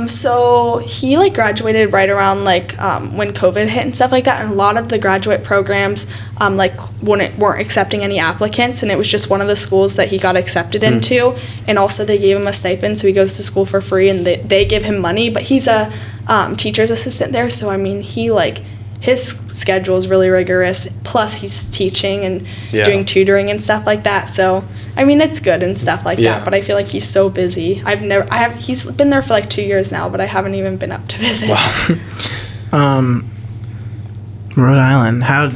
So he like graduated right around like when COVID hit and stuff like that, and a lot of the graduate programs like weren't accepting any applicants, and it was just one of the schools that he got accepted into. And also they gave him a stipend, so he goes to school for free, and they give him money, but he's a teacher's assistant there. So I mean, he like his schedule is really rigorous, plus he's teaching and doing tutoring and stuff like that. So I mean, it's good and stuff like that, but I feel like he's so busy. He's been there for like 2 years now, but I haven't even been up to visit. Wow. Rhode Island, how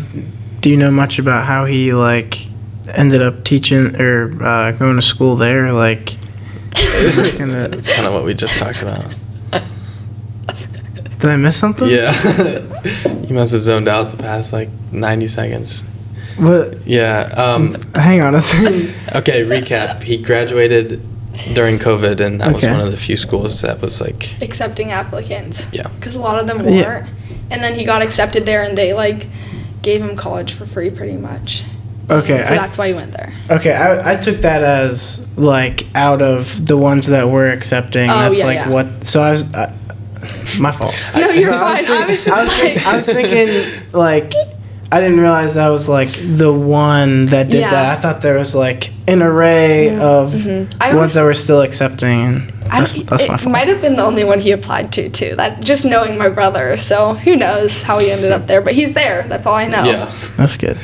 do you know much about how he like ended up teaching or going to school there? Like, it's kind of what we just talked about. Did I miss something? Yeah. You must have zoned out the past like 90 seconds. What? Yeah. Hang on a second. Okay, recap. He graduated during COVID, and that was one of the few schools that was like accepting applicants. Yeah. Because a lot of them weren't. And then he got accepted there, and they like gave him college for free pretty much. Okay. So that's why he went there. Okay, I took that as like out of the ones that were accepting. That's what. So I was. My fault. No, you're fine. I was thinking like I didn't realize that was like the one that did that. I thought there was like an array of ones that were still accepting. That's my fault. It might have been the only one he applied to too. That just knowing my brother, so who knows how he ended up there, but he's there. That's all I know. Yeah, that's good.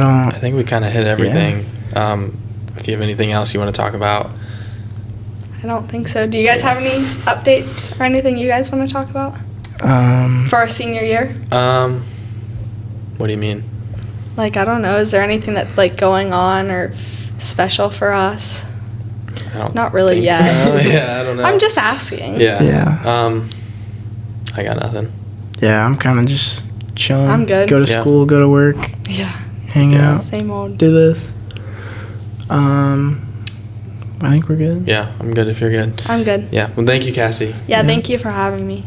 don't. I think we kind of hit everything. If you have anything else you want to talk about. I don't think so. Do you guys have any updates or anything you guys want to talk about for our senior year? What do you mean? Like, I don't know. Is there anything that's like going on or special for us? I don't. Not really think yet. so. Yeah, I don't know. I'm just asking. Yeah. Yeah. I got nothing. Yeah, I'm kind of just chilling. I'm good. Go to school, go to work, Yeah. hang out, Same old. do this. I think we're good. Yeah, I'm good if you're good. I'm good. Yeah. Well, thank you, Cassie. Yeah, thank you for having me.